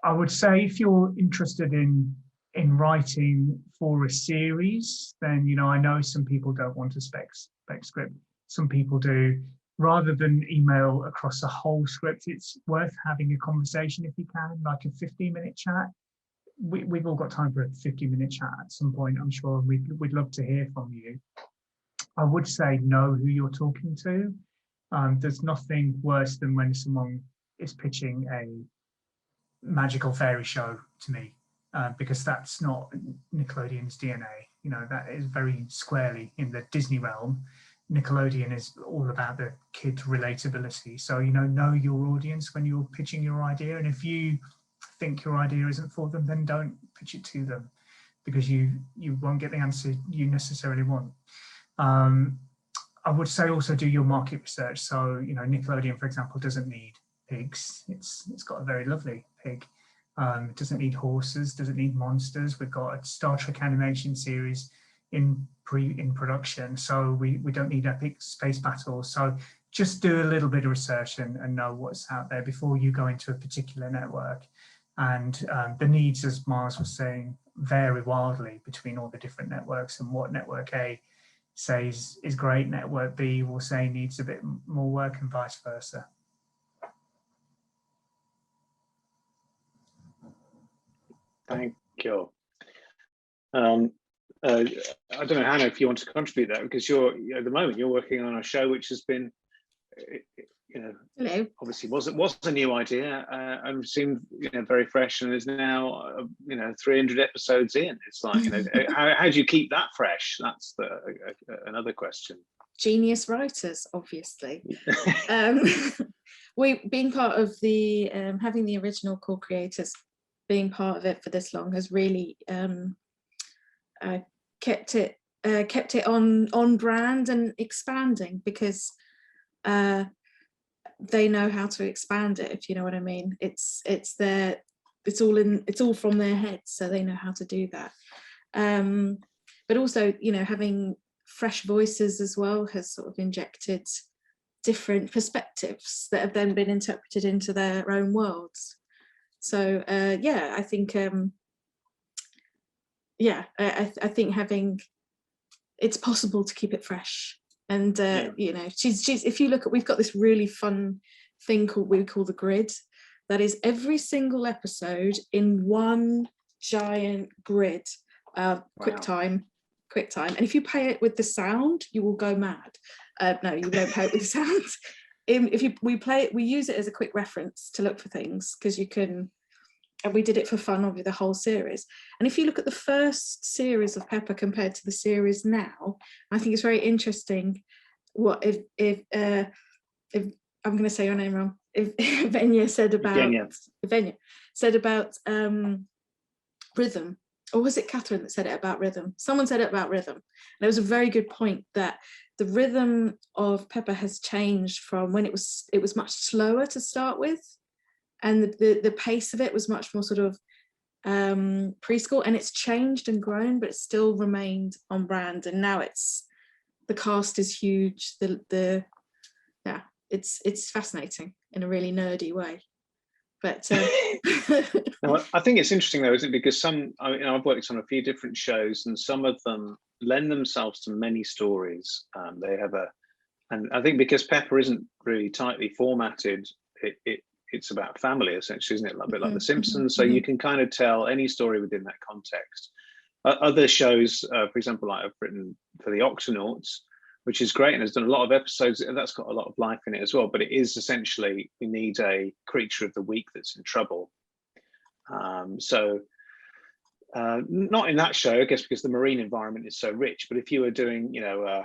I would say if you're interested in writing for a series, then, you know, I know some people don't want a spec script. Some people do. Rather than email across a whole script, it's worth having a conversation if you can, like a 15-minute chat. We've all got time for a 15-minute chat at some point, I'm sure. We'd love to hear from you. I would say know who you're talking to. There's nothing worse than when someone is pitching a magical fairy show to me, because that's not Nickelodeon's DNA. You know, that is very squarely in the Disney realm. Nickelodeon is all about the kid relatability. So, you know your audience when you're pitching your idea. And if you think your idea isn't for them, then don't pitch it to them, because you won't get the answer you necessarily want. I would say also do your market research. So, you know, Nickelodeon, for example, doesn't need pigs. It's got a very lovely pig. It doesn't need horses, doesn't need monsters. We've got a Star Trek animation series in production, so we don't need epic space battles. So just do a little bit of research and know what's out there before you go into a particular network. And the needs, as Myles was saying, vary wildly between all the different networks, and what network A says is great, network B will say needs a bit more work, and vice versa. Thank you. I don't know, Hannah, if you want to contribute that, because at the moment you're working on a show which has been, you know, Hello. Obviously was a new idea, and seemed, you know, very fresh, and is now, you know, 300 episodes in. It's like, you know, how do you keep that fresh? That's another question. Genius writers, obviously. We being part of the having the original co-creators, being part of it for this long has really kept it on brand and expanding, because they know how to expand it, if you know what I mean. It's all from their heads, so they know how to do that. But also, you know, having fresh voices as well has sort of injected different perspectives that have then been interpreted into their own worlds. So yeah, I think I think having, it's possible to keep it fresh. And you know, she's if you look at, we've got this really fun thing we call the grid, that is every single episode in one giant grid. QuickTime, and if you play it with the sound, you will go mad. No, you don't play it with the sound. We use it as a quick reference to look for things, because you can. And we did it for fun over the whole series. And if you look at the first series of Peppa compared to the series now, I think it's very interesting what if I'm going to say your name wrong. If Evgenia said about rhythm or was it Catherine that said it about rhythm? Someone said it about rhythm. And it was a very good point that the rhythm of Pepper has changed from when it was much slower to start with, and the pace of it was much more sort of preschool, and it's changed and grown, but it still remained on brand. And now the cast is huge. Yeah, it's fascinating in a really nerdy way. But no, I think it's interesting though, isn't it? Because I've worked on a few different shows, and some of them lend themselves to many stories. They have and I think because Pepper isn't really tightly formatted, it's about family essentially, isn't it? A bit like The Simpsons. So you can kind of tell any story within that context. Other shows, for example, like I've written for the Octonauts, which is great and has done a lot of episodes, and that's got a lot of life in it as well. But it is essentially, we need a creature of the week that's in trouble. Not in that show, I guess, because the marine environment is so rich. But if you were doing, I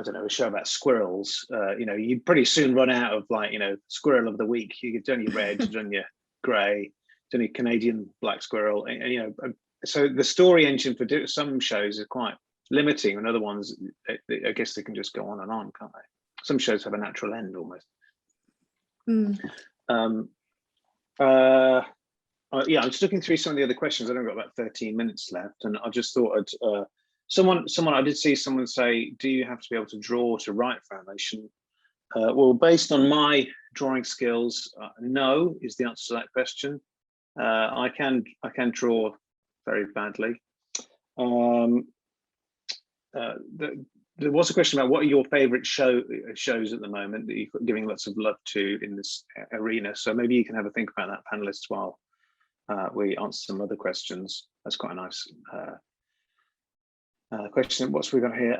don't know, a show about squirrels, you'd pretty soon run out of squirrel of the week. You've done your red, you've done your grey, done your Canadian black squirrel, and so the story engine for some shows is quite limiting, and other ones, I guess they can just go on and on, can't they? Some shows have a natural end almost. Yeah, I'm just looking through some of the other questions. I've only got about 13 minutes left, and I just thought I'd I did see someone say, do you have to be able to draw to write for animation? Well, based on my drawing skills, no is the answer to that question. I can draw very badly. There was a question about what are your favorite shows at the moment that you're giving lots of love to in this arena. So maybe you can have a think about that, panelists, while we answer some other questions. That's quite a nice question. What's we got here?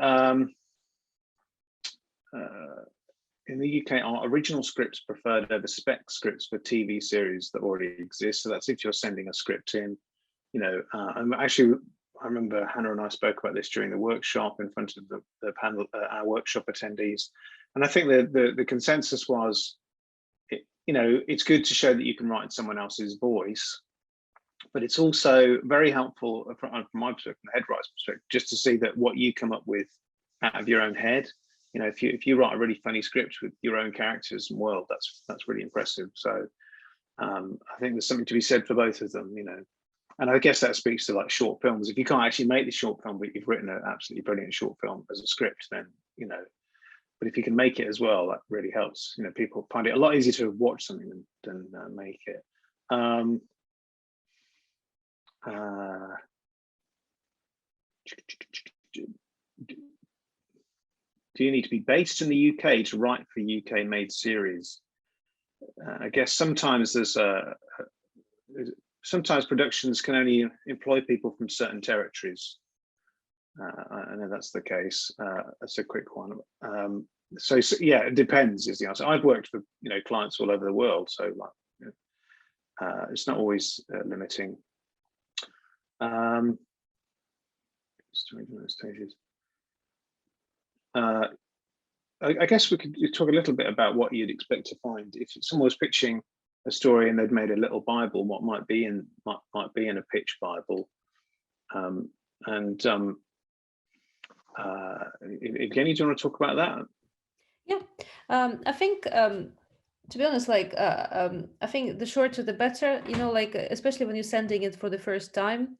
In the UK, are original scripts preferred over spec scripts for TV series that already exist? So that's if you're sending a script in, I remember Hannah and I spoke about this during the workshop in front of the panel, our workshop attendees. And I think the consensus was, it's good to show that you can write in someone else's voice, but it's also very helpful from my perspective, from the head writer's perspective, just to see that what you come up with out of your own head. If you write a really funny script with your own characters and world, that's really impressive. So I think there's something to be said for both of them, And I guess that speaks to like short films. If you can't actually make the short film, but you've written an absolutely brilliant short film as a script, then, but if you can make it as well, that really helps. People find it a lot easier to watch something than make it. Do you need to be based in the UK to write for UK made series? I guess sometimes sometimes productions can only employ people from certain territories. I know that's the case. That's a quick one. So yeah, it depends is the answer. I've worked for clients all over the world, so it's not always limiting. Stages. I guess we could talk a little bit about what you'd expect to find if someone was pitching a story and they'd made a little Bible, what might be in a pitch Bible. Evgenia, do you want to talk about that? Yeah, I think to be honest, I think the shorter the better. Especially when you're sending it for the first time,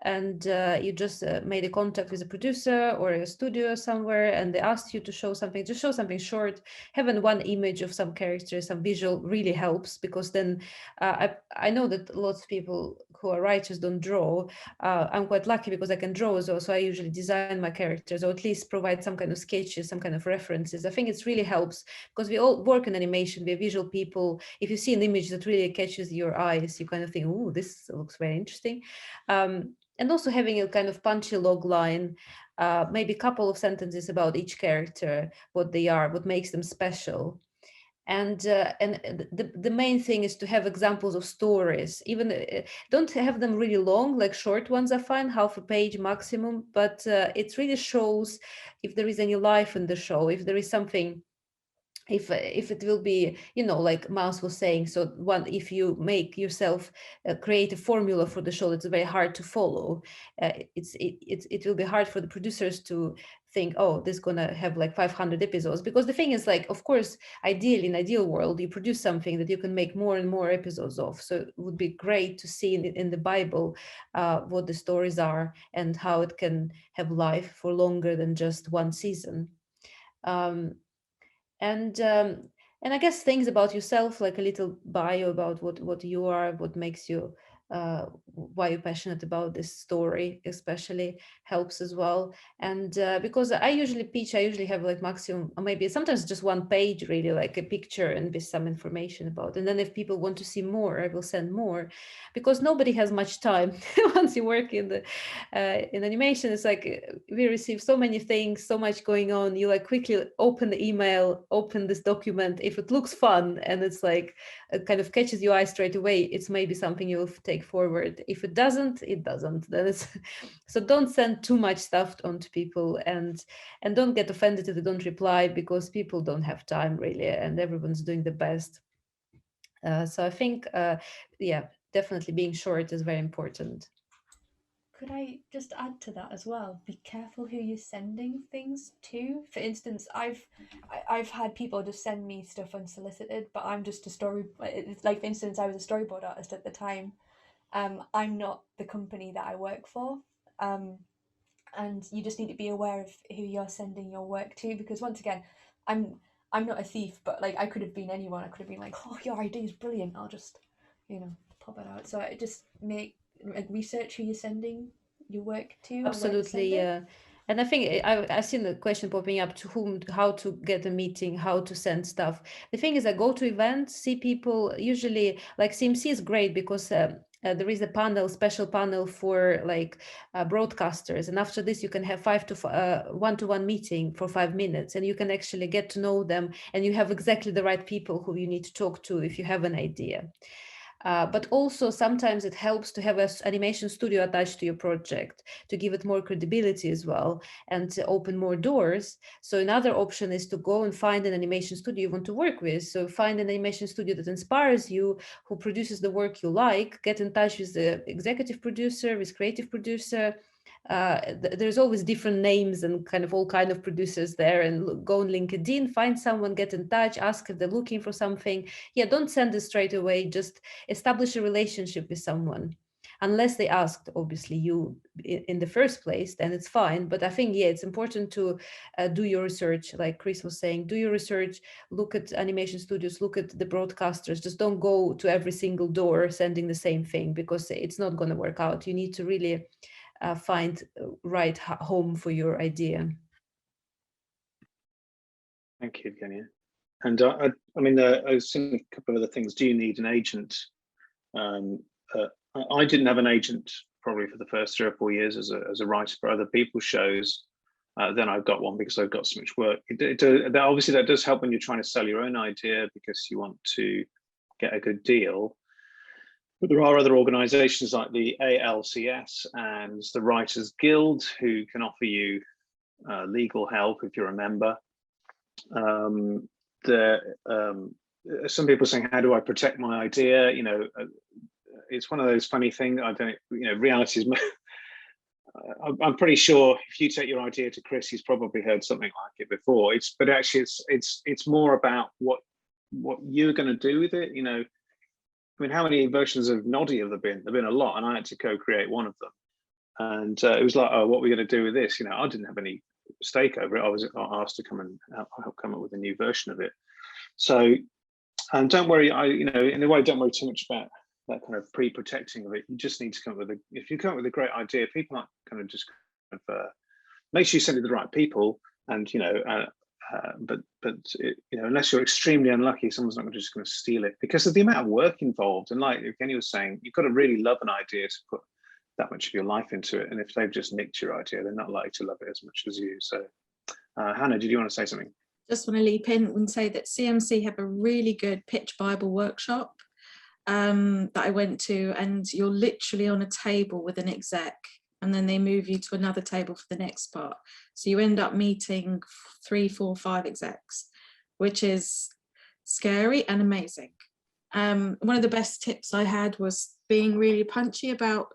and you just made a contact with a producer or a studio somewhere, and they asked you to show something, just show something short. Having one image of some character, some visual really helps, because then I know that lots of people who are writers don't draw. I'm quite lucky because I can draw as well, so I usually design my characters, or at least provide some kind of sketches, some kind of references. I think it really helps, because we all work in animation, we're visual people. If you see an image that really catches your eyes, you kind of think, oh, this looks very interesting. And also having a kind of punchy log line, maybe a couple of sentences about each character, what they are, what makes them special. And the main thing is to have examples of stories. Even don't have them really long, like short ones are fine, half a page maximum, but it really shows if there is any life in the show, if there is something if it will be, you know, like Myles was saying, so one, if you make yourself create a formula for the show that's very hard to follow, it will be hard for the producers to think, oh, this is gonna have like 500 episodes, because the thing is, like, of course, ideally, in ideal world, you produce something that you can make more and more episodes of. So it would be great to see in the Bible what the stories are and how it can have life for longer than just one season. And I guess things about yourself, like a little bio about what you are, what makes you, why you're passionate about this story especially, helps as well. And because I usually have like maximum, or maybe sometimes just one page, really, like a picture and with some information about. And then if people want to see more, I will send more, because nobody has much time once you work in animation. It's like we receive so many things, so much going on. You like quickly open the email, open this document. If it looks fun and it's like it kind of catches your eye straight away, it's maybe something you'll take forward. If it doesn't, it doesn't. Then it's so don't send too much stuff onto people, and don't get offended if they don't reply, because people don't have time really, and everyone's doing the best. So I think, yeah, definitely being short is very important. Could I just add to that as well? Be careful who you're sending things to. For instance, I've had people just send me stuff unsolicited, but I'm just a story. Like, for instance, I was a storyboard artist at the time. I'm not the company that I work for. And you just need to be aware of who you're sending your work to, because once again, I'm not a thief, but like I could have been anyone. I could have been like, oh, your idea is brilliant, I'll just, pop it out. So I just make like research who you're sending your work to. Absolutely, yeah. And I think I've seen the question popping up, to whom, how to get a meeting, how to send stuff. The thing is, I go to events, see people, usually like CMC is great because there is a special panel for like broadcasters. And after this, you can have one-to-one meeting for 5 minutes, and you can actually get to know them, and you have exactly the right people who you need to talk to if you have an idea. But also sometimes it helps to have an animation studio attached to your project to give it more credibility as well, and to open more doors. So another option is to go and find an animation studio you want to work with. So find an animation studio that inspires you, who produces the work you like, get in touch with the executive producer, with creative producer. There's always different names and kind of all kind of producers there, and go on LinkedIn, find someone, get in touch, ask if they're looking for something. Yeah, don't send it straight away, just establish a relationship with someone, unless they asked obviously you in the first place, then it's fine. But I think, yeah, it's important to do your research, like Chris was saying, do your research, look at animation studios, look at the broadcasters. Just don't go to every single door sending the same thing, because it's not going to work out. You need to really find right home for your idea. Thank you, Evgenia. And I mean, I've seen a couple of other things. Do you need an agent? I didn't have an agent probably for the first 3 or 4 years as a writer for other people's shows. Then I got one because I've got so much work. Obviously, that does help when you're trying to sell your own idea, because you want to get a good deal. But there are other organizations like the ALCS and the Writers Guild who can offer you legal help if you're a member. Some people saying, how do I protect my idea? It's one of those funny things. I don't, reality is, I'm pretty sure if you take your idea to Chris, he's probably heard something like it before. But actually it's more about what you're going to do with it. I mean, how many versions of Noddy have there been? There've been a lot, and I had to co-create one of them. And it was like, oh, what are we going to do with this? I didn't have any stake over it. I was asked to come and help come up with a new version of it. So, and don't worry, in a way, don't worry too much about that kind of pre-protecting of it. You just need to come up with if you come up with a great idea, people aren't kind of just kind of make sure you send it to the right people, and but unless you're extremely unlucky, someone's not just going to steal it, because of the amount of work involved. And like Evgenia was saying, you've got to really love an idea to put that much of your life into it. And if they've just nicked your idea, they're not likely to love it as much as you. So Hannah, did you want to say something? Just want to leap in and say that CMC have a really good pitch Bible workshop that I went to, and you're literally on a table with an exec, and then they move you to another table for the next part. So you end up meeting 3, 4, 5 execs, which is scary and amazing. One of the best tips I had was being really punchy about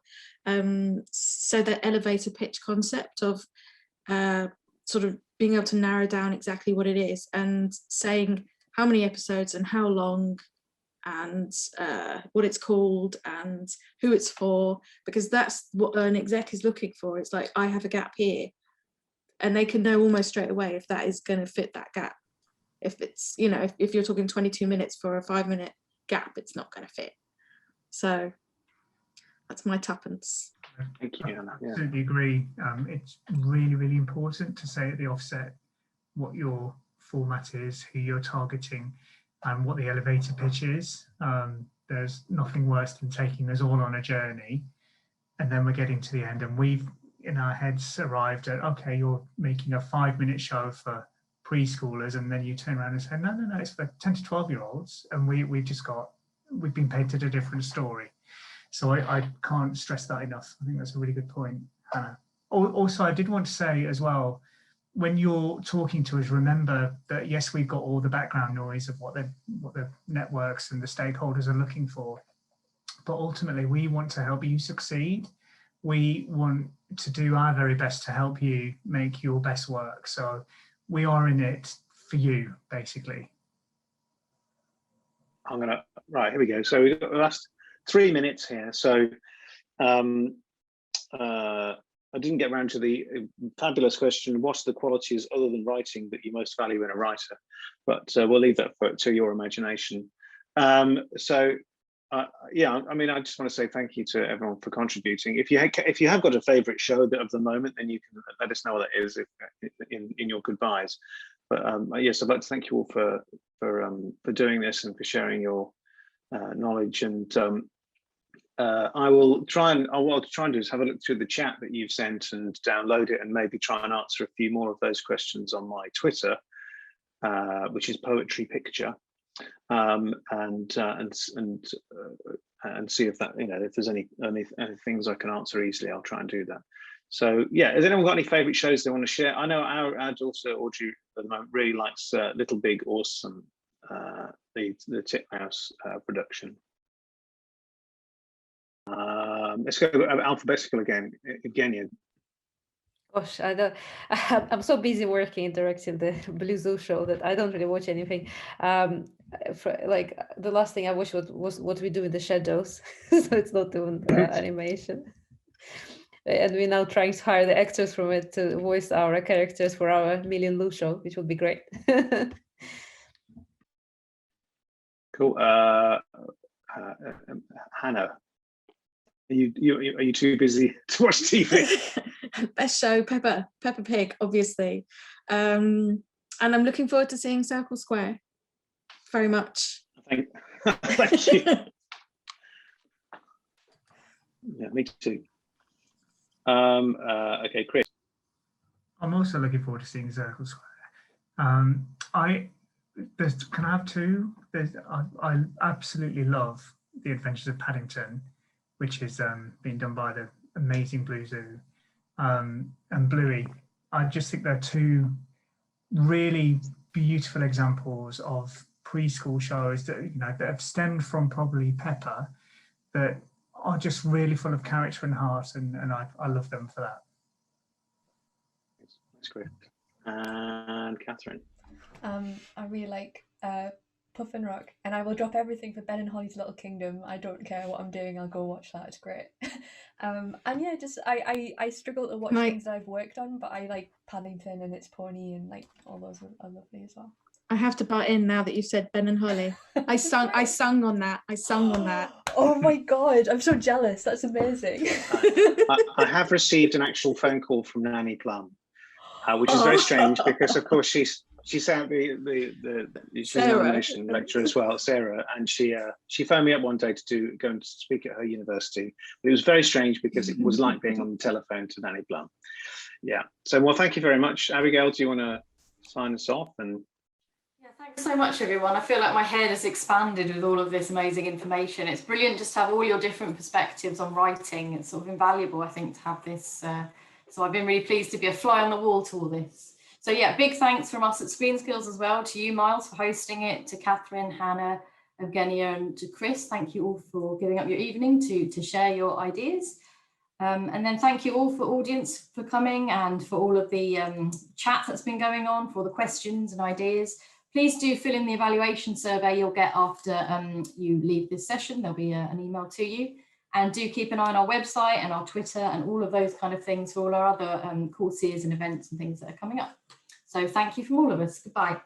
so the elevator pitch concept of sort of being able to narrow down exactly what it is and saying how many episodes and how long and what it's called and who it's for, because that's what an exec is looking for. It's like, I have a gap here, and they can know almost straight away if that is going to fit that gap. If it's, you know, if you're talking 22 minutes for a 5-minute gap, it's not going to fit. So that's my tuppence. Thank you, Anna. I absolutely agree. It's really, really important to say at the offset what your format is, who you're targeting, and what the elevator pitch is. There's nothing worse than taking us all on a journey, and then we're getting to the end, and we've in our heads arrived at, okay, you're making a 5-minute show for preschoolers, and then you turn around and say, no, it's for 10 to 12-year-olds, and we've been painted a different story. So I can't stress that enough. I think that's a really good point, Hannah. Also, I did want to say as well, when you're talking to us, remember that yes, we've got all the background noise of what the networks and the stakeholders are looking for, but ultimately we want to help you succeed. We want to do our very best to help you make your best work. So we are in it for you, basically. Right, here we go. So we've got the last 3 minutes here. So I didn't get around to the fabulous question, what's the qualities other than writing that you most value in a writer? But we'll leave that to your imagination. Yeah, I mean, I just want to say thank you to everyone for contributing. If you have got a favorite show of the moment, then you can let us know what that is in your goodbyes. But yes, I'd like to thank you all for doing this and for sharing your knowledge. And what I'll try and do is have a look through the chat that you've sent and download it, and maybe try and answer a few more of those questions on my Twitter, which is Poetry Picture, and see if that, you know, if there's any things I can answer easily, I'll try and do that. So yeah, has anyone got any favourite shows they want to share? I know our daughter Audrey at the moment really likes Little Big Awesome, the Titmouse production. Let's go alphabetical again. Evgenia. Gosh, I'm so busy working and directing the Blue Zoo show that I don't really watch anything. Like the last thing I watched was What We Do in the Shadows, so it's not even animation. And we're now trying to hire the actors from it to voice our characters for our Million Lou show, which would be great. Cool. Hannah. Are you too busy to watch TV? Best show, Peppa Pig, obviously. And I'm looking forward to seeing Circle Square very much. Thank you. Yeah, me too. Okay, Chris. I'm also looking forward to seeing Circle Square. Can I have two? I absolutely love The Adventures of Paddington, which is being done by the amazing Blue Zoo, and Bluey. I just think they're two really beautiful examples of preschool shows that, you know, that have stemmed from probably Peppa, that are just really full of character and heart, and I love them for that. That's great. And Catherine. I really like Puff and Rock, and I will drop everything for Ben and Holly's Little Kingdom. I don't care what I'm doing, I'll go watch that. It's great. And yeah, just I struggle to watch things that I've worked on, but I like Paddington and It's Pony, and like all those are lovely as well. I have to butt in now that you've said Ben and Holly. I sung on that. Oh my god, I'm so jealous. That's amazing. I have received an actual phone call from Nanny Plum, which is very strange because, of course, she's she's an animation lecturer as well, Sarah, and she phoned me up one day to go and speak at her university. But it was very strange because it was like being on the telephone to Nanny Plum. Yeah. So, well, thank you very much, Abigail. Do you want to sign us off? And yeah, thanks so much, everyone. I feel like my head has expanded with all of this amazing information. It's brilliant just to have all your different perspectives on writing. It's sort of invaluable, I think, to have this. So I've been really pleased to be a fly on the wall to all this. So yeah, big thanks from us at ScreenSkills as well to you, Myles, for hosting it, to Catherine, Hannah, Evgenia, and to Chris. Thank you all for giving up your evening to share your ideas. And then thank you all for audience for coming and for all of the chat that's been going on, for all the questions and ideas. Please do fill in the evaluation survey you'll get after you leave this session. There'll be an email to you. And do keep an eye on our website and our Twitter and all of those kind of things for all our other courses and events and things that are coming up. So thank you from all of us. Goodbye.